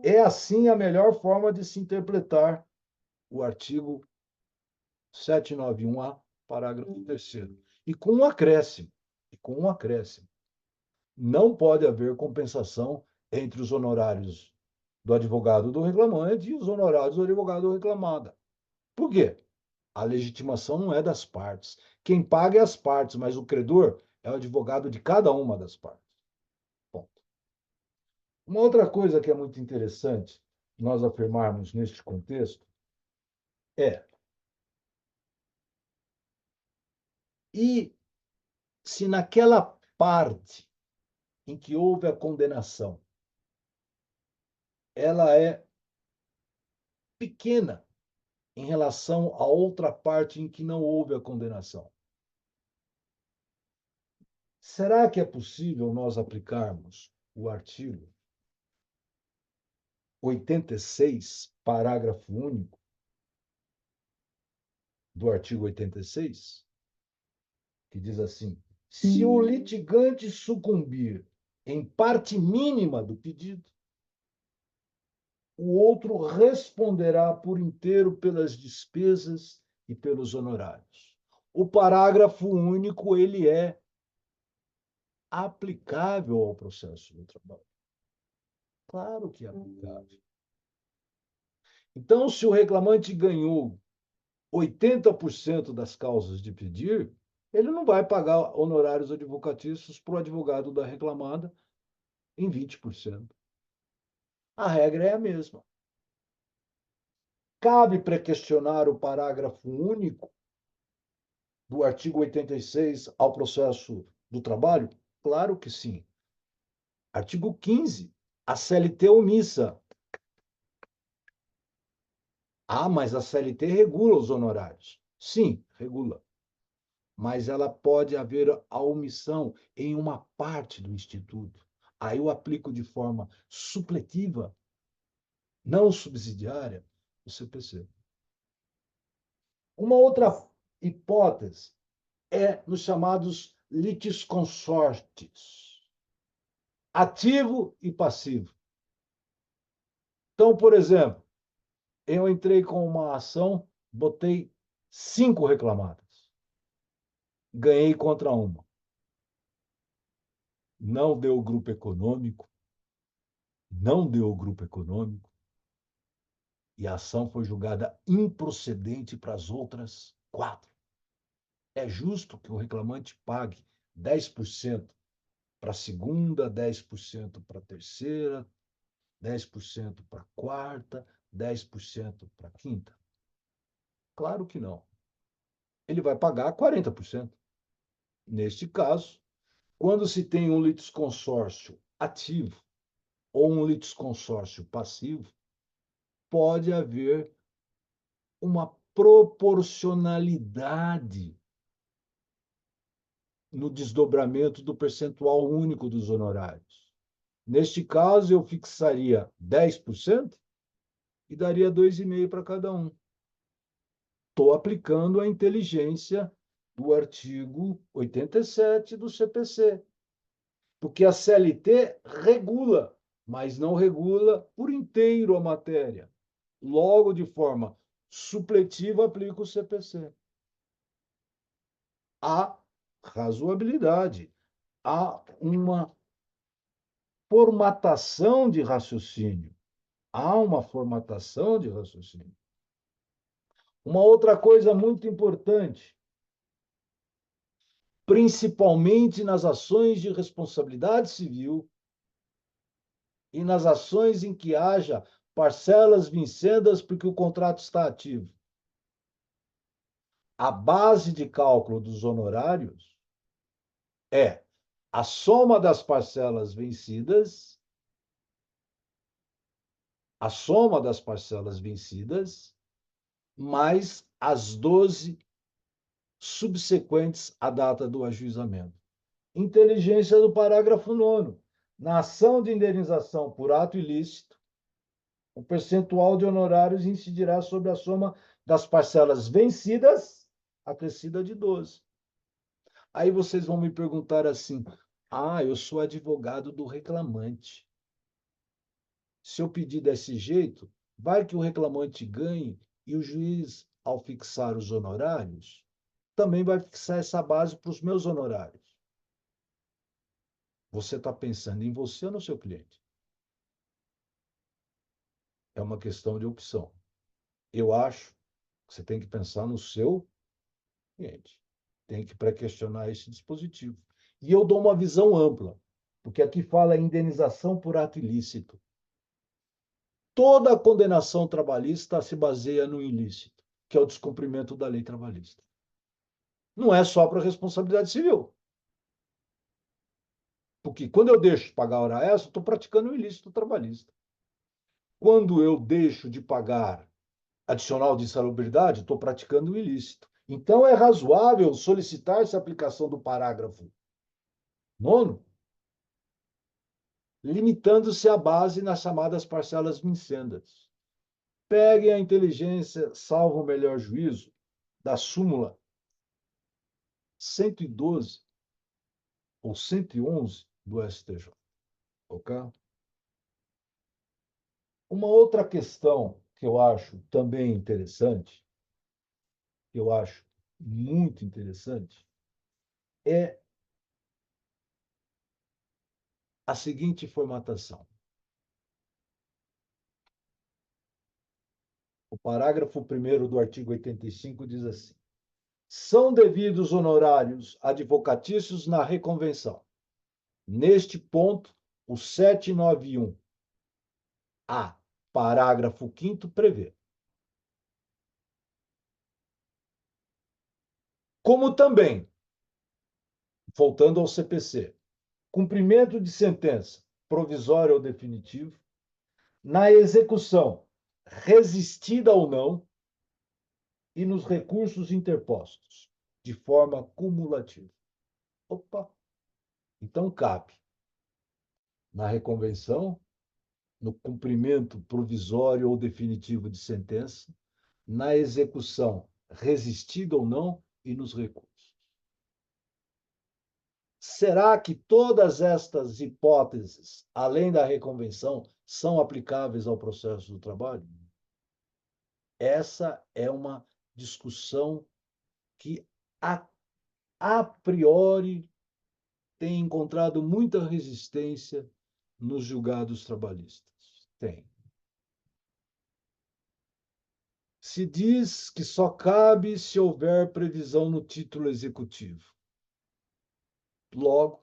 É assim a melhor forma de se interpretar o artigo 791A, parágrafo 3º. E com um acréscimo. E com um acréscimo. Não pode haver compensação entre os honorários do advogado do reclamante e os honorários do advogado reclamada. Por quê? A legitimação não é das partes. Quem paga é as partes, mas o credor é o advogado de cada uma das partes. Ponto. Uma outra coisa que é muito interessante nós afirmarmos neste contexto é: e se naquela parte em que houve a condenação, ela é pequena em relação à outra parte em que não houve a condenação? Será que é possível nós aplicarmos o artigo 86, parágrafo único do artigo 86, que diz assim: se o litigante sucumbir em parte mínima do pedido, o outro responderá por inteiro pelas despesas e pelos honorários. O parágrafo único ele é aplicável ao processo do trabalho. Claro que é aplicável. Então, se o reclamante ganhou 80% das causas de pedir, ele não vai pagar honorários advocatícios para o advogado da reclamada em 20%. A regra é a mesma. Cabe pré-questionar o parágrafo único do artigo 86 ao processo do trabalho? Claro que sim. Artigo 15, a CLT omissa. Ah, mas a CLT regula os honorários. Sim, regula. Mas ela pode haver a omissão em uma parte do instituto. Aí eu aplico de forma supletiva não subsidiária, o CPC. Uma outra hipótese é nos chamados litisconsortes, ativo e passivo. Então, por exemplo, eu entrei com uma ação, botei 5 reclamadas, ganhei contra uma. Não deu grupo econômico, não deu grupo econômico, e a ação foi julgada improcedente para as outras 4. É justo que o reclamante pague 10% para a segunda, 10% para a terceira, 10% para a quarta, 10% para a quinta? Claro que não. Ele vai pagar 40%. Neste caso, quando se tem um litisconsórcio ativo ou um litisconsórcio passivo, pode haver uma proporcionalidade no desdobramento do percentual único dos honorários. Neste caso, eu fixaria 10% e daria 2,5% para cada um. Estou aplicando a inteligência do artigo 87 do CPC, porque a CLT regula, mas não regula por inteiro a matéria. Logo, de forma supletiva, aplica o CPC. Há razoabilidade, há uma formatação de raciocínio. Há uma formatação de raciocínio. Uma outra coisa muito importante, principalmente nas ações de responsabilidade civil e nas ações em que haja parcelas vincendas porque o contrato está ativo. A base de cálculo dos honorários é a soma das parcelas vencidas, a soma das parcelas vencidas, mais as 12 subsequentes à data do ajuizamento. Inteligência do parágrafo 9º. Na ação de indenização por ato ilícito, o percentual de honorários incidirá sobre a soma das parcelas vencidas, acrescida de 12. Aí vocês vão me perguntar assim: ah, eu sou advogado do reclamante. Se eu pedir desse jeito, vai que o reclamante ganhe e o juiz, ao fixar os honorários, também vai fixar essa base para os meus honorários. Você está pensando em você ou no seu cliente? É uma questão de opção. Eu acho que você tem que pensar no seu cliente. Tem que pré-questionar esse dispositivo. E eu dou uma visão ampla, porque aqui fala em indenização por ato ilícito. Toda a condenação trabalhista se baseia no ilícito, que é o descumprimento da lei trabalhista. Não é só para responsabilidade civil. Porque quando eu deixo de pagar a hora extra, estou praticando o ilícito trabalhista. Quando eu deixo de pagar adicional de insalubridade, estou praticando o ilícito. Então, é razoável solicitar essa aplicação do parágrafo 9º, limitando-se à base nas chamadas parcelas vincendas. Peguem a inteligência, salvo o melhor juízo, da súmula 112 ou 111 do STJ. Okay? Uma outra questão que eu acho também interessante, que eu acho muito interessante, é a seguinte formatação. O parágrafo 1º do artigo 85 diz assim: são devidos honorários advocatícios na reconvenção. Neste ponto, o 791-A, parágrafo 5º, prevê. Como também, voltando ao CPC, cumprimento de sentença provisória ou definitiva, na execução, resistida ou não, e nos recursos interpostos, de forma cumulativa. Opa! Então, cabe na reconvenção, no cumprimento provisório ou definitivo de sentença, na execução resistida ou não e nos recursos. Será que todas estas hipóteses, além da reconvenção, são aplicáveis ao processo do trabalho? Essa é uma discussão que, a priori, tem encontrado muita resistência nos julgados trabalhistas. Tem. Se diz que só cabe se houver previsão no título executivo. Logo,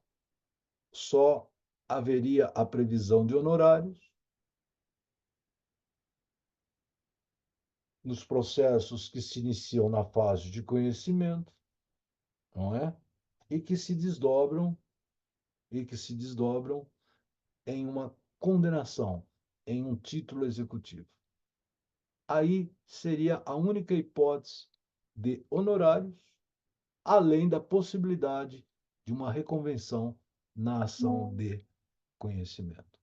só haveria a previsão de honorários nos processos que se iniciam na fase de conhecimento, não é? E que se desdobram em uma condenação, em um título executivo. Aí seria a única hipótese de honorários, além da possibilidade de uma reconvenção na ação de conhecimento.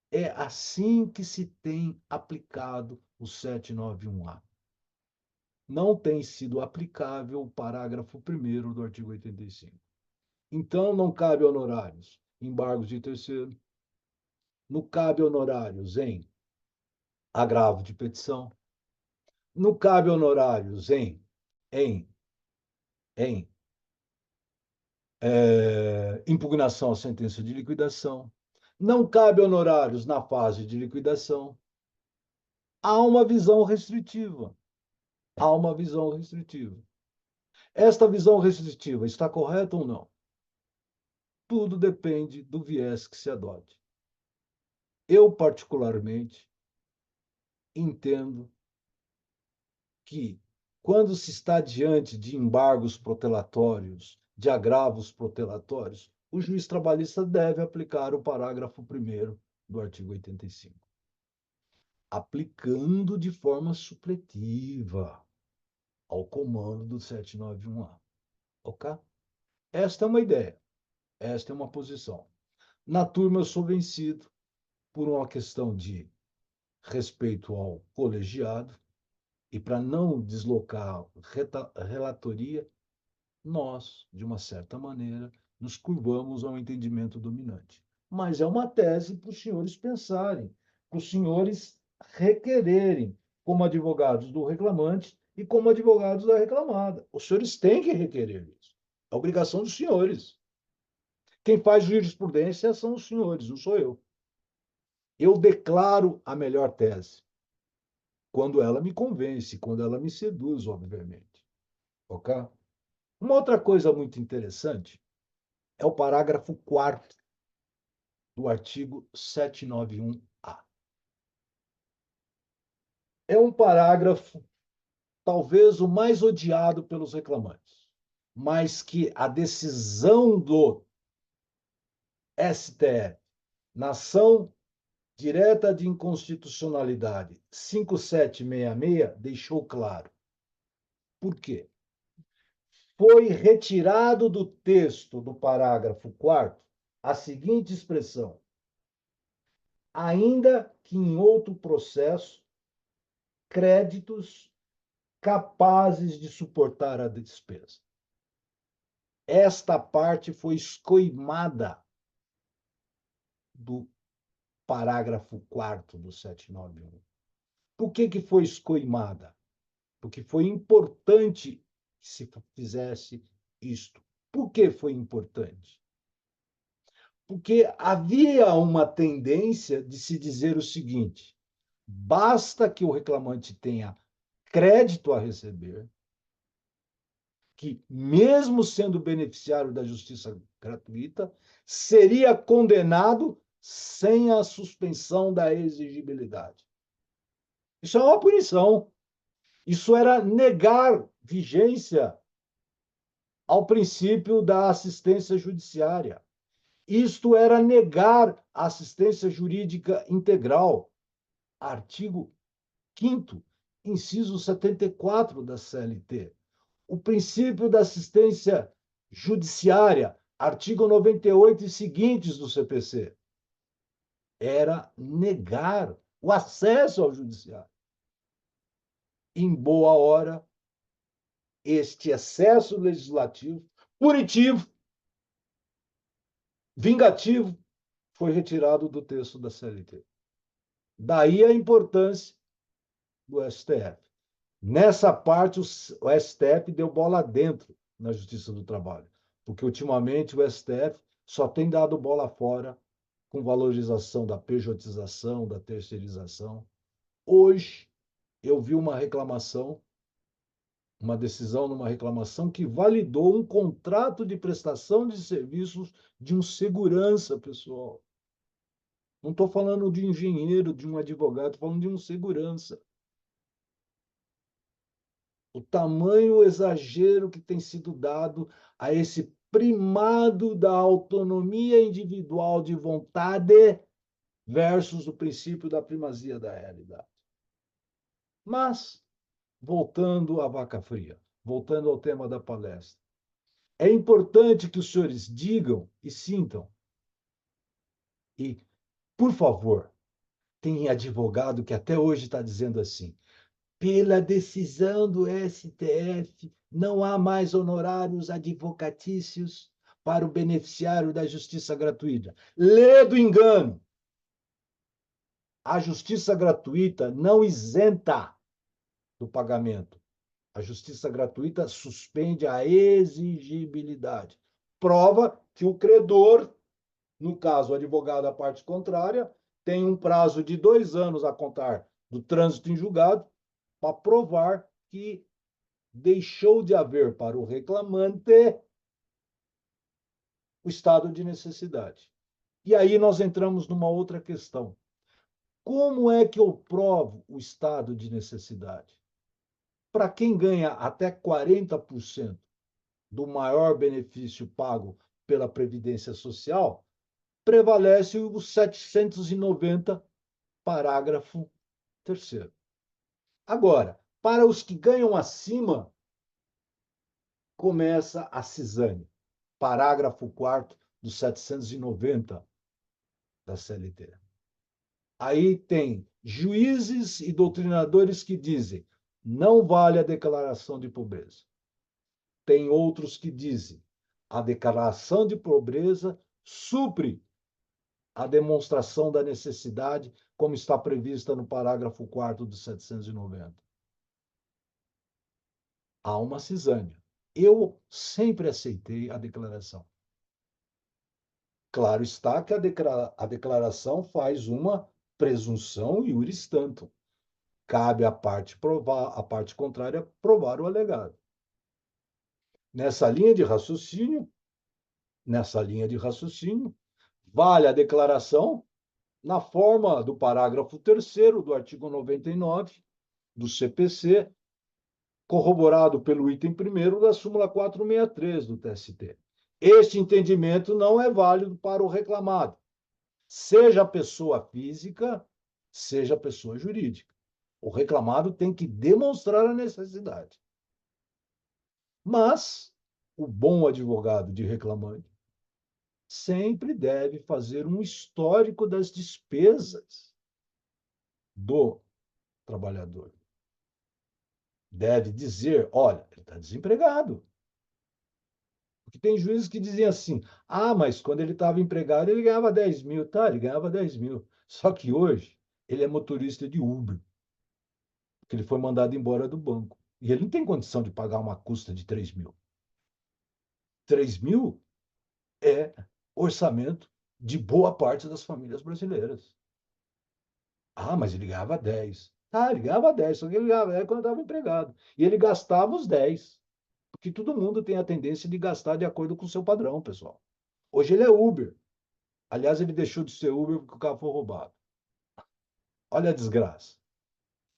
É assim que se tem aplicado o 791A. Não tem sido aplicável o parágrafo 1º do artigo 85. Então, não cabe honorários, embargos de terceiro, não cabe honorários em agravo de petição, não cabe honorários em, em impugnação à sentença de liquidação, não cabe honorários na fase de liquidação. Há uma visão restritiva. Há uma visão restritiva. Esta visão restritiva está correta ou não? Tudo depende do viés que se adote. Eu, particularmente, entendo que, quando se está diante de embargos protelatórios, de agravos protelatórios, o juiz trabalhista deve aplicar o parágrafo 1º do artigo 85, aplicando de forma supletiva ao comando do 791A. Ok? Esta é uma ideia, esta é uma posição. Na turma, eu sou vencido por uma questão de respeito ao colegiado, e para não deslocar a relatoria, nós, de uma certa maneira, nos curvamos ao entendimento dominante. Mas é uma tese para os senhores pensarem, para os senhores requererem, como advogados do reclamante e como advogados da reclamada. Os senhores têm que requerer isso. É obrigação dos senhores. Quem faz jurisprudência são os senhores, não sou eu. Eu declaro a melhor tese, quando ela me convence, quando ela me seduz, obviamente. Ok? Uma outra coisa muito interessante é o parágrafo 4º do artigo 791A. É um parágrafo, talvez o mais odiado pelos reclamantes, mas que a decisão do STF, na ação direta de inconstitucionalidade 5766, deixou claro. Por quê? Foi retirado do texto do parágrafo 4º a seguinte expressão: ainda que em outro processo, créditos capazes de suportar a despesa. Esta parte foi escoimada do parágrafo 4º do 791. Por que foi escoimada? Porque foi importante que se fizesse isto. Por que foi importante? Porque havia uma tendência de se dizer o seguinte: basta que o reclamante tenha crédito a receber, que, mesmo sendo beneficiário da justiça gratuita, seria condenado sem a suspensão da exigibilidade. Isso é uma punição. Isso era negar vigência ao princípio da assistência judiciária. Isto era negar a assistência jurídica integral. Artigo 5º, inciso 74 da CLT. O princípio da assistência judiciária, artigo 98 e seguintes do CPC. era negar o acesso ao judiciário. Em boa hora, este excesso legislativo, punitivo, vingativo, foi retirado do texto da CLT. Daí a importância do STF. Nessa parte, o STF deu bola dentro na Justiça do Trabalho, porque ultimamente o STF só tem dado bola fora com valorização da pejotização, da terceirização. Hoje, eu vi uma reclamação, uma decisão numa reclamação que validou um contrato de prestação de serviços de um segurança pessoal. Não estou falando de um engenheiro, de um advogado, estou falando de um segurança. O tamanho, o exagero que tem sido dado a esse primado da autonomia individual de vontade versus o princípio da primazia da realidade. Mas, voltando à vaca fria, voltando ao tema da palestra, é importante que os senhores digam e sintam. E, por favor, tem advogado que até hoje está dizendo assim: pela decisão do STF, não há mais honorários advocatícios para o beneficiário da justiça gratuita. Lê do engano. A justiça gratuita não isenta do pagamento. A justiça gratuita suspende a exigibilidade. Prova que o credor, no caso o advogado da parte contrária, tem um prazo de 2 anos a contar do trânsito em julgado para provar que deixou de haver para o reclamante o estado de necessidade. E aí nós entramos numa outra questão. Como é que eu provo o estado de necessidade? Para quem ganha até 40% do maior benefício pago pela Previdência Social, prevalece o 790, parágrafo 3º. Agora, para os que ganham acima, começa a cisânia. Parágrafo 4º do 790 da CLT. Aí tem juízes e doutrinadores que dizem não vale a declaração de pobreza. Tem outros que dizem a declaração de pobreza supre a demonstração da necessidade, como está prevista no parágrafo 4º do 790. Há uma cisânia. Eu sempre aceitei a declaração. Claro está que a declaração faz uma presunção iuris tantum. Cabe à parte provar, à parte contrária provar o alegado. Nessa linha de raciocínio, vale a declaração na forma do parágrafo 3º do artigo 99 do CPC, corroborado pelo item 1º da súmula 463 do TST. Este entendimento não é válido para o reclamado, seja pessoa física, seja pessoa jurídica. O reclamado tem que demonstrar a necessidade. Mas o bom advogado de reclamante sempre deve fazer um histórico das despesas do trabalhador. Deve dizer, olha, ele está desempregado. Porque tem juízes que dizem assim, mas quando ele estava empregado, ele ganhava 10 mil. Tá, ele ganhava 10 mil. Só que hoje, ele é motorista de Uber, porque ele foi mandado embora do banco. E ele não tem condição de pagar uma custa de 3 mil. 3 mil é orçamento de boa parte das famílias brasileiras. Mas ele ganhava 10. Ele ganhava 10, só que ele ganhava 10 quando estava empregado. E ele gastava os 10. Porque todo mundo tem a tendência de gastar de acordo com o seu padrão, pessoal. Hoje ele é Uber. Aliás, ele deixou de ser Uber porque o carro foi roubado. Olha a desgraça.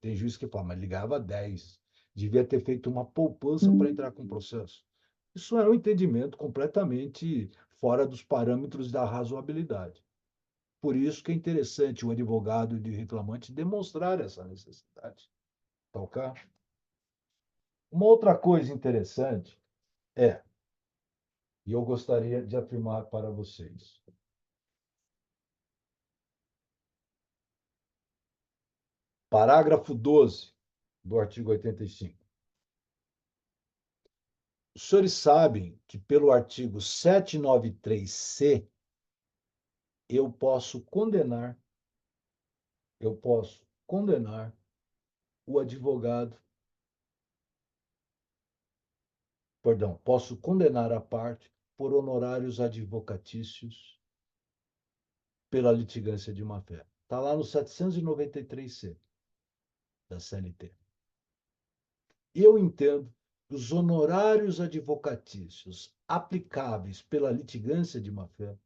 Tem juiz que fala, mas ele ganhava 10. Devia ter feito uma poupança para entrar com o processo. Isso é um entendimento completamente fora dos parâmetros da razoabilidade. Por isso que é interessante o advogado de reclamante demonstrar essa necessidade. Tá ok? Uma outra coisa interessante e eu gostaria de afirmar para vocês, Parágrafo 12 do artigo 85. Os senhores sabem que, pelo artigo 793-C, eu posso condenar o advogado, perdão, posso condenar a parte por honorários advocatícios pela litigância de má-fé. Está lá no 793-C da CLT. Eu entendo que os honorários advocatícios aplicáveis pela litigância de má-fé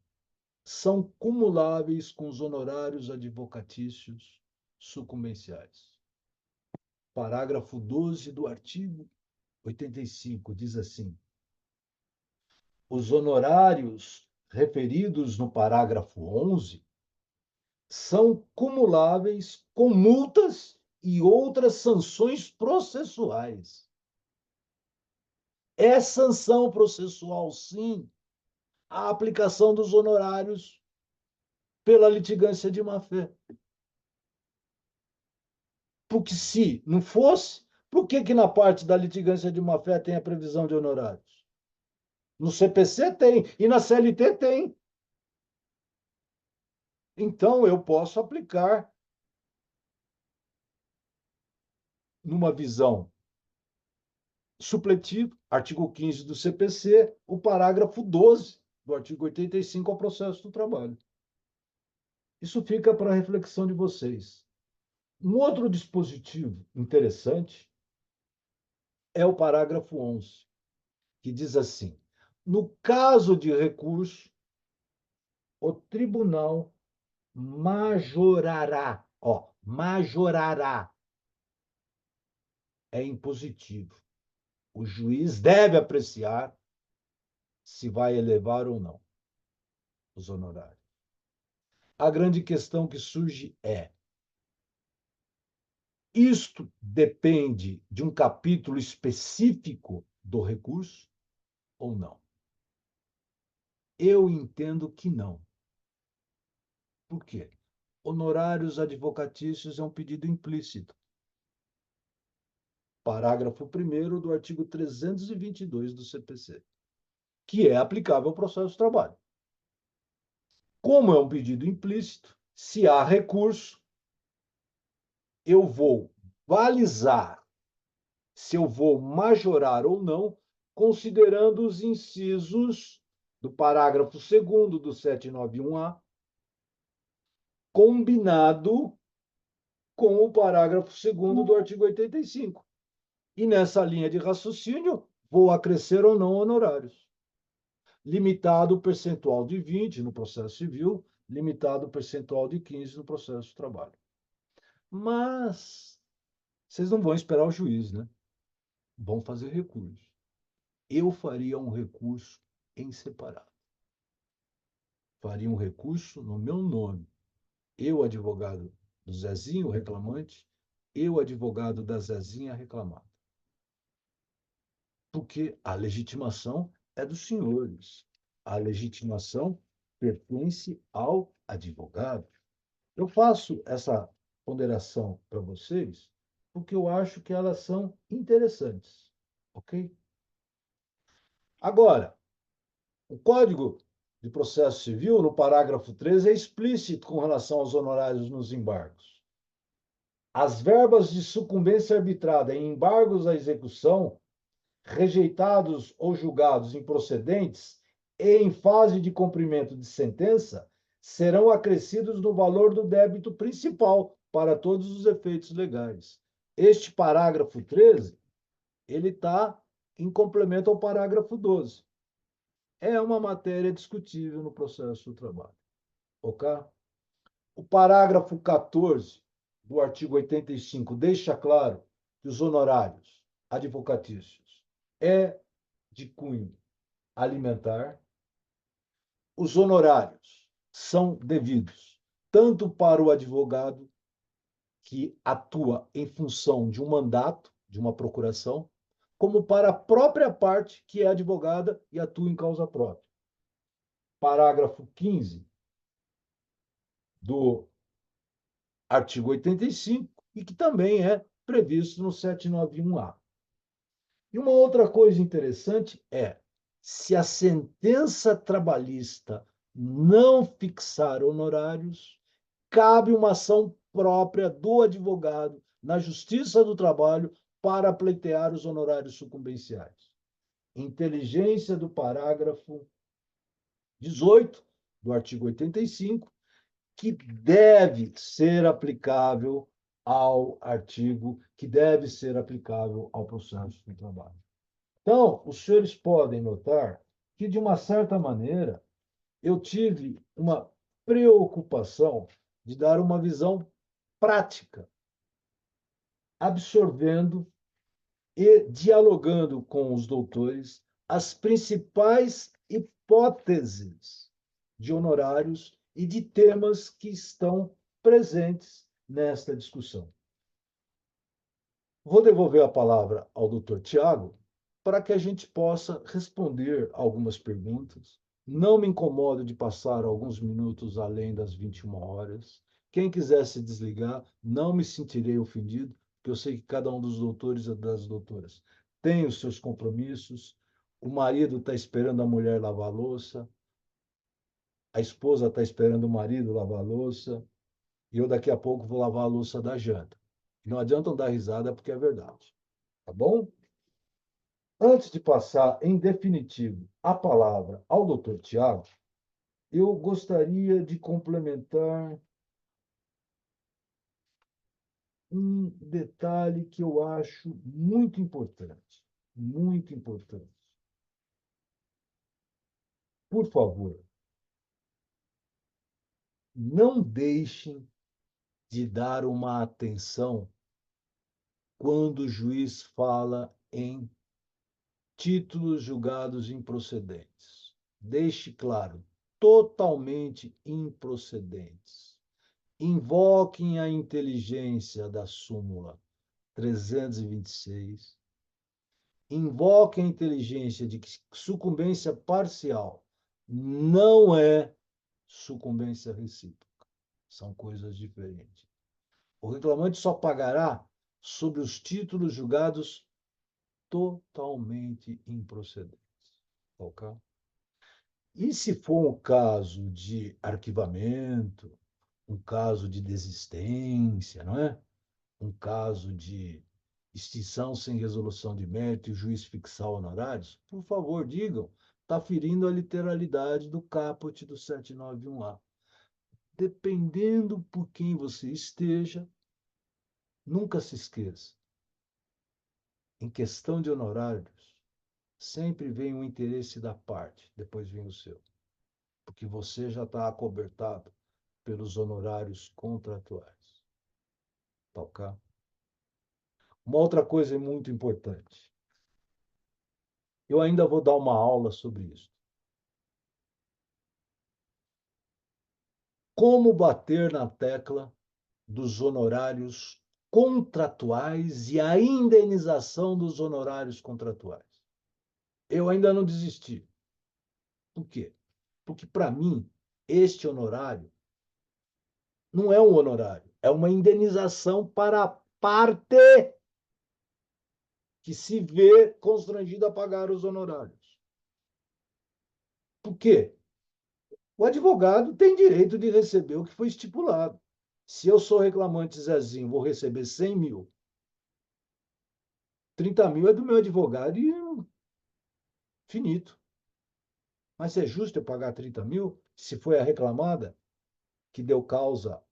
são cumuláveis com os honorários advocatícios sucumbenciais. Parágrafo 12 do artigo 85 diz assim: os honorários referidos no parágrafo 11 são cumuláveis com multas e outras sanções processuais. É sanção processual, sim, a aplicação dos honorários pela litigância de má-fé. Porque se não fosse, por que na parte da litigância de má-fé tem a previsão de honorários? No CPC tem, e na CLT tem. Então, eu posso aplicar, numa visão supletiva, artigo 15 do CPC, o parágrafo 12 do artigo 85 ao processo do trabalho. Isso fica para a reflexão de vocês. Um outro dispositivo interessante é o parágrafo 11, que diz assim: no caso de recurso, o tribunal majorará, é impositivo. O juiz deve apreciar se vai elevar ou não os honorários. A grande questão que surge é: isto depende de um capítulo específico do recurso ou não? Eu entendo que não. Por quê? Honorários advocatícios é um pedido implícito. Parágrafo 1º do artigo 322 do CPC, que é aplicável ao processo de trabalho. Como é um pedido implícito, se há recurso, eu vou balizar se eu vou majorar ou não, considerando os incisos do parágrafo 2º do 791-A, combinado com o parágrafo 2º do artigo 85. E nessa linha de raciocínio, vou acrescer ou não honorários. Limitado o percentual de 20 no processo civil, limitado o percentual de 15 no processo de trabalho. Mas vocês não vão esperar o juiz, né? Vão fazer recurso. Eu faria um recurso em separado. Faria um recurso no meu nome. Eu, advogado do Zezinho, reclamante, eu, advogado da Zezinha, reclamada. Porque a legitimação é dos senhores. A legitimação pertence ao advogado. Eu faço essa ponderação para vocês porque eu acho que elas são interessantes, ok? Agora, o Código de Processo Civil, no parágrafo 13, é explícito com relação aos honorários nos embargos. As verbas de sucumbência arbitrada em embargos à execução, rejeitados ou julgados improcedentes e em fase de cumprimento de sentença, serão acrescidos no valor do débito principal para todos os efeitos legais. Este parágrafo 13, ele está em complemento ao parágrafo 12. É uma matéria discutível no processo do trabalho. Ok? O parágrafo 14 do artigo 85 deixa claro que os honorários advocatícios é de cunho alimentar. Os honorários são devidos tanto para o advogado que atua em função de um mandato, de uma procuração, como para a própria parte que é advogada e atua em causa própria. Parágrafo 15 do artigo 85 e que também é previsto no 791A. E uma outra coisa interessante é, se a sentença trabalhista não fixar honorários, cabe uma ação própria do advogado na Justiça do Trabalho para pleitear os honorários sucumbenciais. Inteligência do parágrafo 18 do artigo 85, que deve ser aplicável ao processo de trabalho. Então, os senhores podem notar que, de uma certa maneira, eu tive uma preocupação de dar uma visão prática, absorvendo e dialogando com os doutores as principais hipóteses de honorários e de temas que estão presentes nesta discussão. Vou devolver a palavra ao doutor Tiago para que a gente possa responder algumas perguntas. Não me incomodo de passar alguns minutos além das 21 horas. Quem quiser se desligar, não me sentirei ofendido, porque eu sei que cada um dos doutores e das doutoras tem os seus compromissos. O marido está esperando a mulher lavar a louça, a esposa está esperando o marido lavar a louça, e eu daqui a pouco vou lavar a louça da janta. Não adianta dar risada, porque é verdade. Tá bom? Antes de passar, em definitivo, a palavra ao doutor Tiago, eu gostaria de complementar um detalhe que eu acho muito importante. Muito importante. Por favor, não deixem de dar uma atenção quando o juiz fala em títulos julgados improcedentes. Deixe claro, totalmente improcedentes. Invoquem a inteligência da súmula 326. Invoquem a inteligência de que sucumbência parcial não é sucumbência recíproca. São coisas diferentes. O reclamante só pagará sobre os títulos julgados totalmente improcedentes. Ok? E se for um caso de arquivamento, um caso de desistência, não é? Um caso de extinção sem resolução de mérito e o juiz fixar honorários, por favor, digam, está ferindo a literalidade do caput do 791A. Dependendo por quem você esteja, nunca se esqueça. Em questão de honorários, sempre vem o interesse da parte, depois vem o seu. Porque você já está acobertado pelos honorários contratuais. Tá ok? Uma outra coisa muito importante. Eu ainda vou dar uma aula sobre isso. Como bater na tecla dos honorários contratuais e a indenização dos honorários contratuais. Eu ainda não desisti. Por quê? Porque, para mim, este honorário não é um honorário, é uma indenização para a parte que se vê constrangida a pagar os honorários. Por quê? O advogado tem direito de receber o que foi estipulado. Se eu sou reclamante Zezinho, vou receber 100 mil, 30 mil é do meu advogado e finito. Mas é justo eu pagar 30 mil se foi a reclamada que deu causa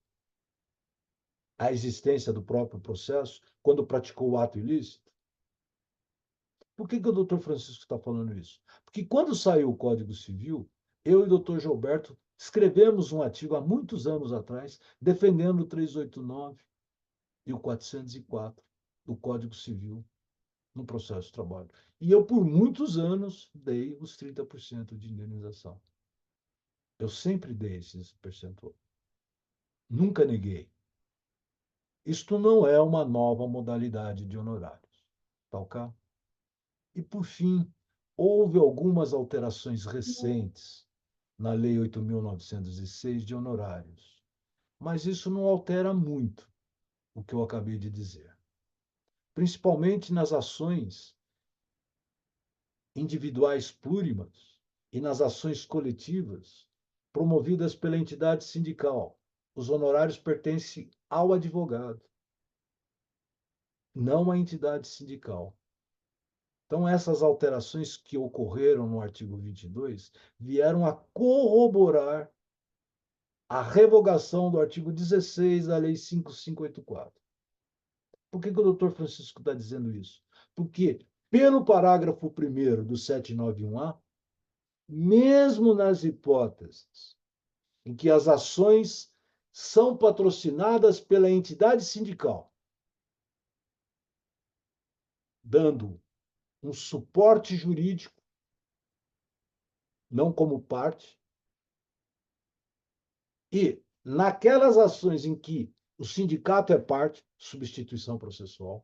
à existência do próprio processo quando praticou o ato ilícito? Por que o doutor Francisco está falando isso? Porque quando saiu o Código Civil, eu e o doutor Gilberto escrevemos um artigo há muitos anos atrás defendendo o 389 e o 404 do Código Civil no processo de trabalho. E eu, por muitos anos, dei os 30% de indenização. Eu sempre dei esse percentual. Nunca neguei. Isto não é uma nova modalidade de honorários. Tá ok? E, por fim, houve algumas alterações recentes na Lei 8.906 de honorários. Mas isso não altera muito. o que eu acabei de dizer, principalmente nas ações individuais plurimas e nas ações coletivas promovidas pela entidade sindical. Os honorários pertencem ao advogado, não à entidade sindical. Então, essas alterações que ocorreram no artigo 22 vieram a corroborar a revogação do artigo 16 da Lei 5584. Por que o doutor Francisco está dizendo isso? Porque, pelo parágrafo 1º do 791A, mesmo nas hipóteses em que as ações são patrocinadas pela entidade sindical, dando um suporte jurídico, não como parte, e naquelas ações em que o sindicato é parte, substituição processual,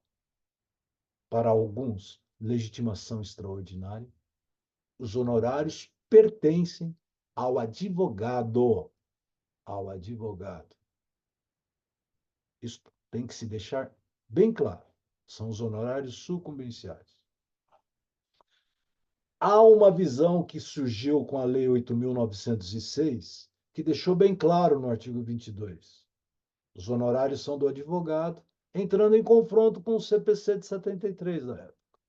para alguns, legitimação extraordinária, os honorários pertencem ao advogado, ao advogado. Isso tem que se deixar bem claro. São os honorários sucumbenciais. Há uma visão que surgiu com a Lei 8.906, que deixou bem claro no artigo 22. Os honorários são do advogado, entrando em confronto com o CPC de 73 da época.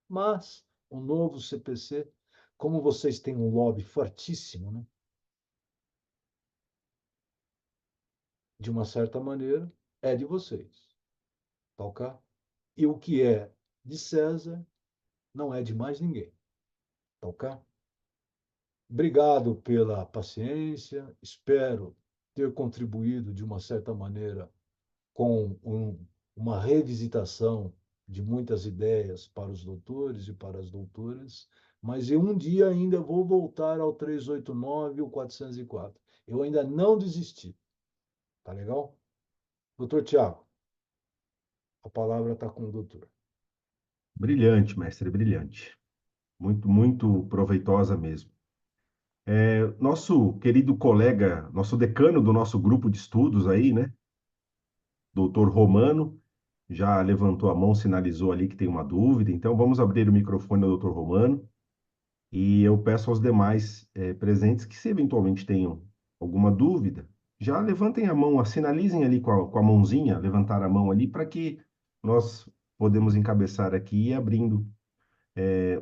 Mas o novo CPC, como vocês têm um lobby fortíssimo, né? De uma certa maneira, é de vocês. Tá ok? E o que é de César não é de mais ninguém. Tá ok? Obrigado pela paciência. Espero ter contribuído de uma certa maneira com uma revisitação de muitas ideias para os doutores e para as doutoras, mas eu um dia ainda vou voltar ao 389 e o 404. Eu ainda não desisti. Tá legal? Doutor Tiago, a palavra está com o doutor. Brilhante, mestre, brilhante. Muito, muito proveitosa mesmo. Nosso querido colega, nosso decano do nosso grupo de estudos aí, né? Doutor Romano, já levantou a mão, sinalizou ali que tem uma dúvida. Então, vamos abrir o microfone ao doutor Romano. E eu peço aos demais presentes que, se eventualmente tenham alguma dúvida, já levantem a mão, sinalizem ali com a mãozinha, levantar a mão ali, para que nós podemos encabeçar aqui e ir abrindo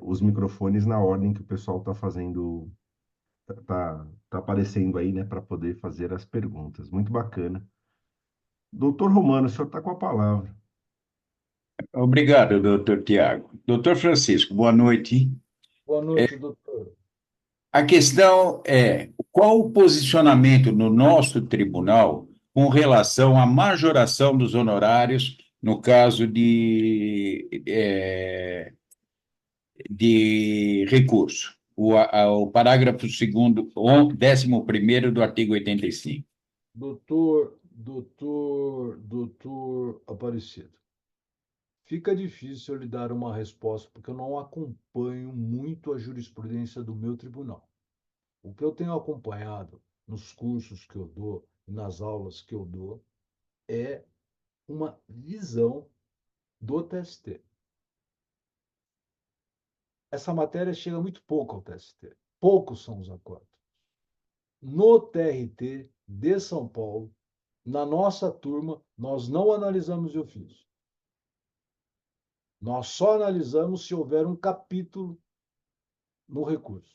os microfones na ordem que o pessoal está fazendo, tá aparecendo aí, né, para poder fazer as perguntas. Muito bacana. Doutor Romano, o senhor está com a palavra. Obrigado, doutor Tiago. Doutor Francisco, boa noite. Boa noite, doutor. A questão é, qual o posicionamento no nosso tribunal com relação à majoração dos honorários no caso de recurso? O parágrafo 11º do artigo 85. Doutor Aparecido. Fica difícil eu lhe dar uma resposta, porque eu não acompanho muito a jurisprudência do meu tribunal. O que eu tenho acompanhado nos cursos que eu dou e nas aulas que eu dou é uma visão do TST. Essa matéria chega muito pouco ao TST. Poucos são os acordos. No TRT de São Paulo, na nossa turma, nós não analisamos de ofício. Nós só analisamos se houver um capítulo no recurso.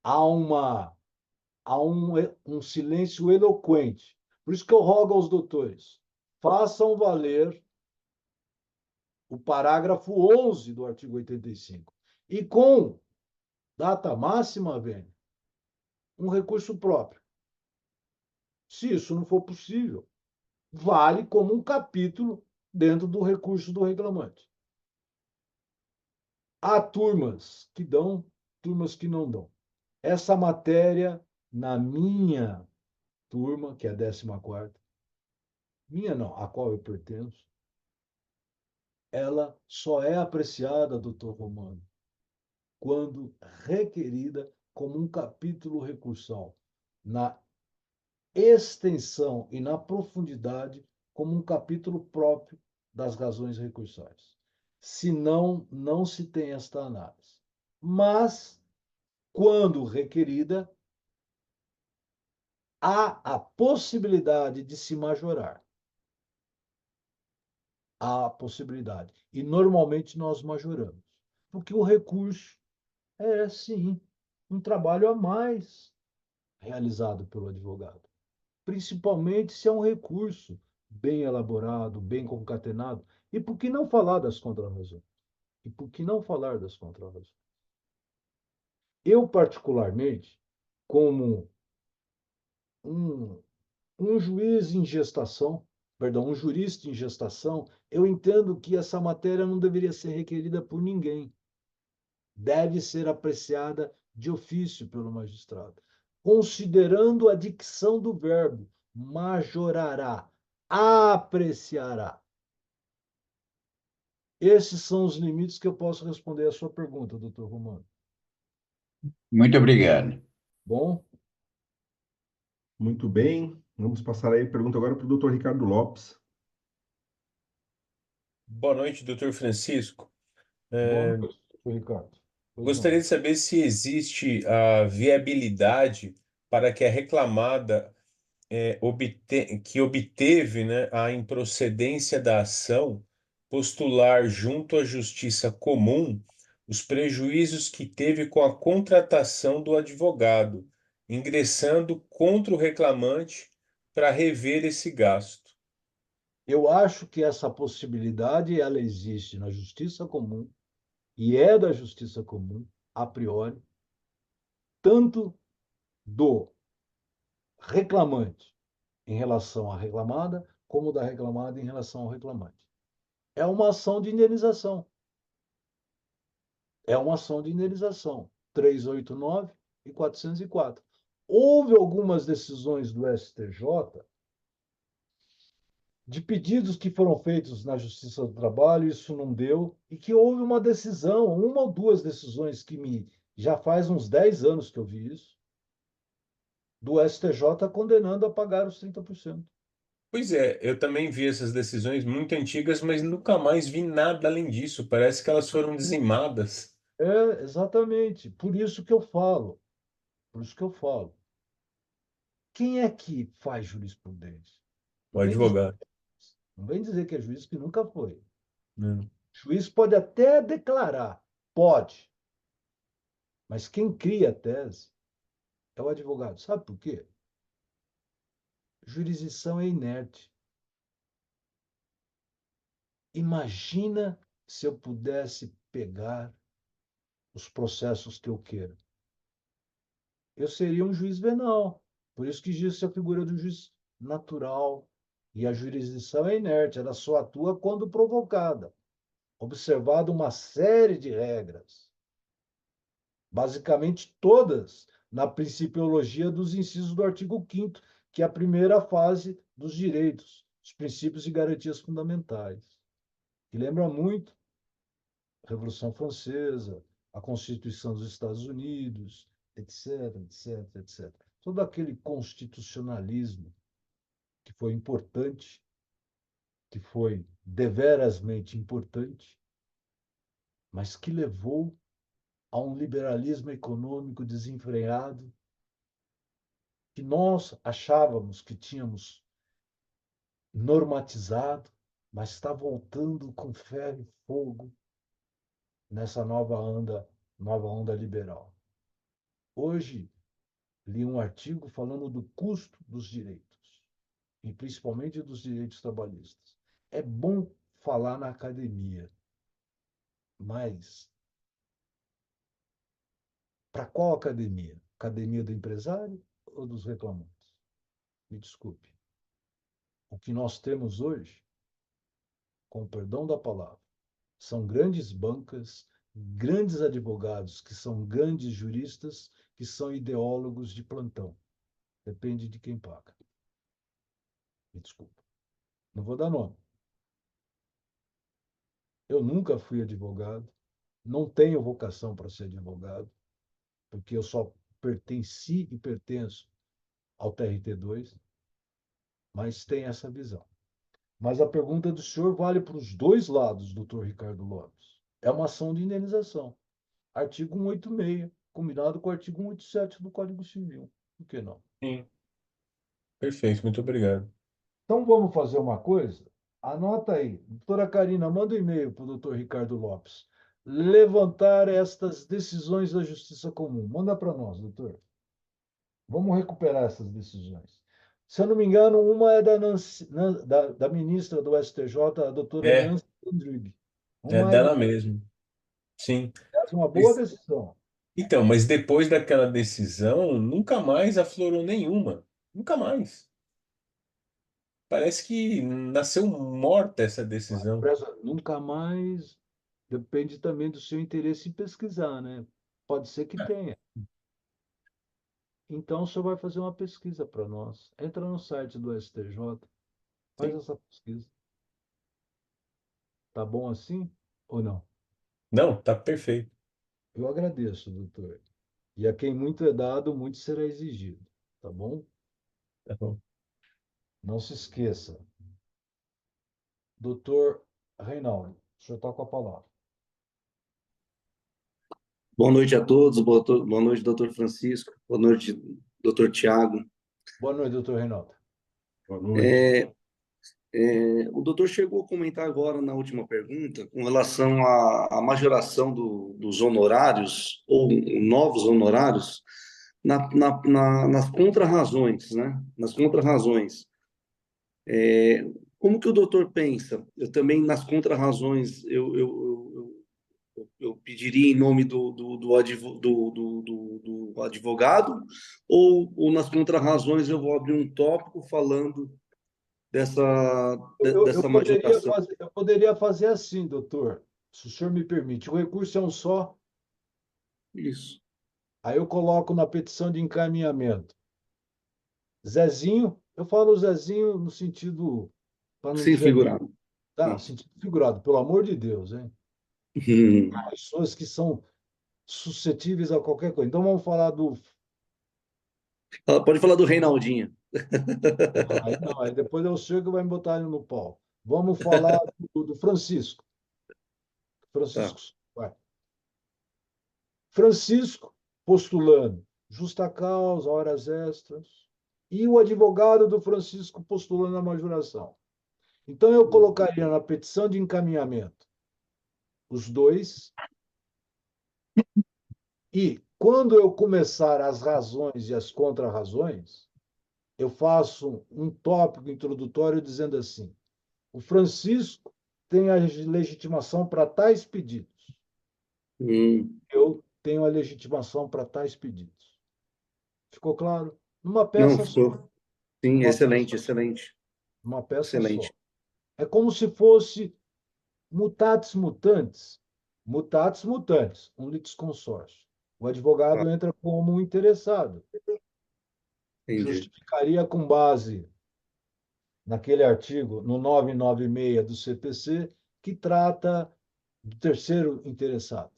Há, uma, há um silêncio eloquente. Por isso que eu rogo aos doutores, façam valer o parágrafo 11 do artigo 85. E com data máxima, velho, um recurso próprio. Se isso não for possível, vale como um capítulo dentro do recurso do reclamante. Há turmas que dão, turmas que não dão. Essa matéria, na minha turma, que é a 14ª, minha não, a qual eu pertenço, ela só é apreciada, doutor Romano, quando requerida como um capítulo recursal. Na extensão e na profundidade como um capítulo próprio das razões recursais. Senão, não se tem esta análise. Mas, quando requerida, há a possibilidade de se majorar. Há a possibilidade. E, normalmente, nós majoramos. Porque o recurso é, sim, um trabalho a mais realizado pelo advogado. Principalmente se é um recurso bem elaborado, bem concatenado. E por que não falar das contrarrazões? E por que não falar das contrarrazões? Eu, particularmente, como um, um juiz em gestação, perdão, um jurista em gestação, eu entendo que essa matéria não deveria ser requerida por ninguém. Deve ser apreciada de ofício pelo magistrado, considerando a dicção do verbo majorará, apreciará. Esses são os limites que eu posso responder à sua pergunta, doutor Romano. Muito obrigado. Bom, Muito bem. Vamos passar aí a pergunta agora para o doutor Ricardo Lopes. Boa noite, doutor Francisco. boa É, noite, doutor Ricardo. Pois gostaria não. de saber se existe a viabilidade para que a reclamada que obteve, né, a improcedência da ação postular junto à Justiça Comum os prejuízos que teve com a contratação do advogado, ingressando contra o reclamante para rever esse gasto. Eu acho que essa possibilidade ela existe na justiça comum e é da justiça comum, a priori, tanto do reclamante em relação à reclamada, como da reclamada em relação ao reclamante. É uma ação de indenização. É uma ação de indenização. 389 e 404. Houve algumas decisões do STJ de pedidos que foram feitos na Justiça do Trabalho, isso não deu, e que houve uma decisão, uma ou duas decisões que já faz uns 10 anos que eu vi isso, do STJ condenando a pagar os 30%. Pois é, eu também vi essas decisões muito antigas, mas nunca mais vi nada além disso. Parece que elas foram dizimadas. É, exatamente. Por isso que eu falo. Por isso que eu falo. Quem é que faz jurisprudência? O Não vem dizer, advogado, não vem dizer que é juiz que nunca foi. O né? juiz pode até declarar, pode, mas quem cria a tese é o advogado. Sabe por quê? Jurisdição é inerte. Imagina se eu pudesse pegar os processos que eu quero. Eu seria um juiz venal. Por isso que existe a figura do juiz natural. E a jurisdição é inerte, ela só atua quando provocada, observado uma série de regras, basicamente todas na principiologia dos incisos do artigo 5º, que é a primeira fase dos direitos, os princípios e garantias fundamentais, que lembra muito a Revolução Francesa, a Constituição dos Estados Unidos, etc, etc, etc. Todo aquele constitucionalismo que foi importante, que foi deverasmente importante, mas que levou a um liberalismo econômico desenfreado que nós achávamos que tínhamos normatizado, mas está voltando com ferro e fogo nessa nova onda liberal. Hoje li um artigo falando do custo dos direitos, e principalmente dos direitos trabalhistas. É bom falar na academia, mas para qual academia? Academia do empresário ou dos reclamantes? Me desculpe. O que nós temos hoje, com o perdão da palavra, são grandes bancas, grandes advogados que são grandes juristas, que são ideólogos de plantão. Depende de quem paga. Me desculpa. Não vou dar nome. Eu nunca fui advogado, não tenho vocação para ser advogado, porque eu só pertenci e pertenço ao TRT2, mas tem essa visão. Mas a pergunta do senhor vale para os dois lados, doutor Ricardo Lopes. É uma ação de indenização. Artigo 186, combinado com o artigo 187 do Código Civil. Por que não? Sim, perfeito, muito obrigado. Então vamos fazer uma coisa? Anota aí. Doutora Karina, manda um e-mail para o doutor Ricardo Lopes. Levantar estas decisões da Justiça Comum. Manda para nós, doutor. Vamos recuperar essas decisões. Se eu não me engano, uma é da ministra do STJ, a doutora É, Nancy Andrighi. é Uma é dela mesmo. Sim. uma boa Mas- decisão. Então, mas depois daquela decisão, nunca mais aflorou nenhuma. Nunca mais. Parece que nasceu morta essa decisão. Nunca mais depende também do seu interesse em pesquisar, né? Pode ser que tenha. Então, o senhor vai fazer uma pesquisa para nós. Entra no site do STJ, faz Sim. essa pesquisa. Tá bom assim ou não? Não, tá perfeito. Eu agradeço, doutor. E a quem muito é dado, muito será exigido. Tá bom? Tá bom. Não se esqueça. Doutor Reinaldo, o senhor está com a palavra. Boa noite a todos, boa noite, doutor Francisco, boa noite, doutor Tiago. Boa noite, doutor Reinaldo. Boa noite. O doutor chegou a comentar agora na última pergunta com relação à majoração dos honorários ou novos honorários nas contrarrazões, né? Nas contrarrazões. Como que o doutor pensa? Eu também, nas contrarrazões, eu pediria em nome do advogado, ou nas contrarrazões eu vou abrir um tópico falando dessa majoração. Eu poderia fazer assim, doutor, se o senhor me permite. O recurso é um só, Isso. aí eu coloco na petição de encaminhamento. Zezinho, eu falo Zezinho no sentido, para não Sim, dizer, figurado. tá, Não. sentido figurado, pelo amor de Deus, hein? Pessoas que são suscetíveis a qualquer coisa. Então vamos falar do. Pode falar do Reinaldinho. Aí não, aí depois é o senhor que vai me botar ele no pau. Vamos falar do Francisco. Tá. Francisco, vai. Francisco postulando justa causa, horas extras, e o advogado do Francisco postulando a majoração. Então, eu colocaria na petição de encaminhamento os dois, e quando eu começar as razões e as contrarrazões, eu faço um tópico introdutório dizendo assim: o Francisco tem a legitimação para tais pedidos. Eu tenho a legitimação para tais pedidos. Ficou claro? Numa Não, peça só. ficou. Sim, Numa excelente, peça, excelente, uma peça só. excelente. É como se fosse mutatis mutandis. Mutatis mutandis, um litisconsórcio. O Tá, advogado entra como um interessado. entendi. Justificaria com base naquele artigo, no 996 do CPC, que trata do terceiro interessado.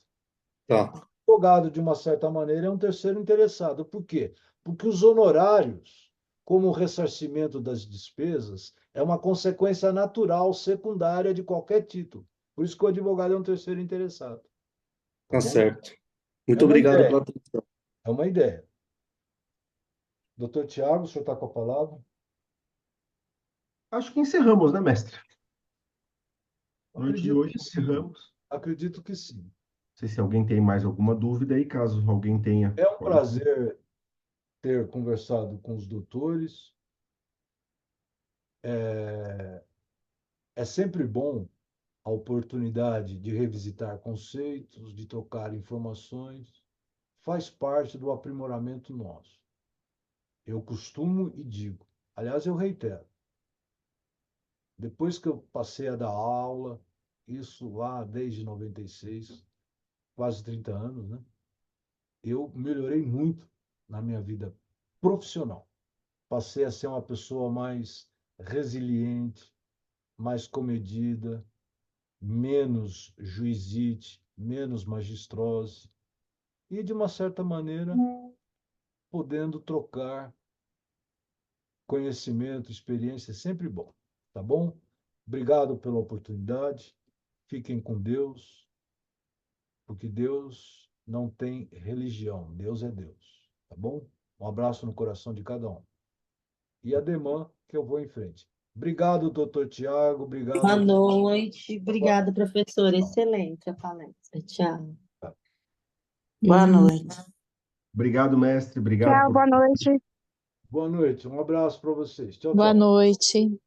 Tá, O advogado, de uma certa maneira, é um terceiro interessado. Por quê? Porque os honorários, como o ressarcimento das despesas, é uma consequência natural, secundária de qualquer título. Por isso que o advogado é um terceiro interessado. Tá tá bom? certo. É Muito uma obrigado ideia. pela atenção. É uma ideia. Doutor Tiago, o senhor está com a palavra? Acho que encerramos, né, mestre? Noite de Acredito hoje que sim. encerramos. Acredito que sim. Não sei se alguém tem mais alguma dúvida aí, caso alguém tenha, É um pode. prazer ter conversado com os doutores. É sempre bom a oportunidade de revisitar conceitos, de trocar informações. Faz parte do aprimoramento nosso. Eu costumo e digo, aliás, eu reitero, depois que eu passei a dar aula, isso lá desde 96, quase 30 anos, né? Eu melhorei muito na minha vida profissional. Passei a ser uma pessoa mais resiliente, mais comedida, menos juizite, menos magistrose e, de uma certa maneira, podendo trocar conhecimento, experiência é sempre bom, tá bom? Obrigado pela oportunidade. Fiquem com Deus, porque Deus não tem religião, Deus é Deus, tá bom? Um abraço no coração de cada um. E ademã que eu vou em frente. Obrigado, doutor Tiago, obrigado. Boa noite. Obrigada, professor. Excelente a palestra. Tchau. Boa noite. Obrigado, mestre. Obrigado Tchau, por boa noite. Boa noite, um abraço para vocês. Tchau, Boa tchau. noite.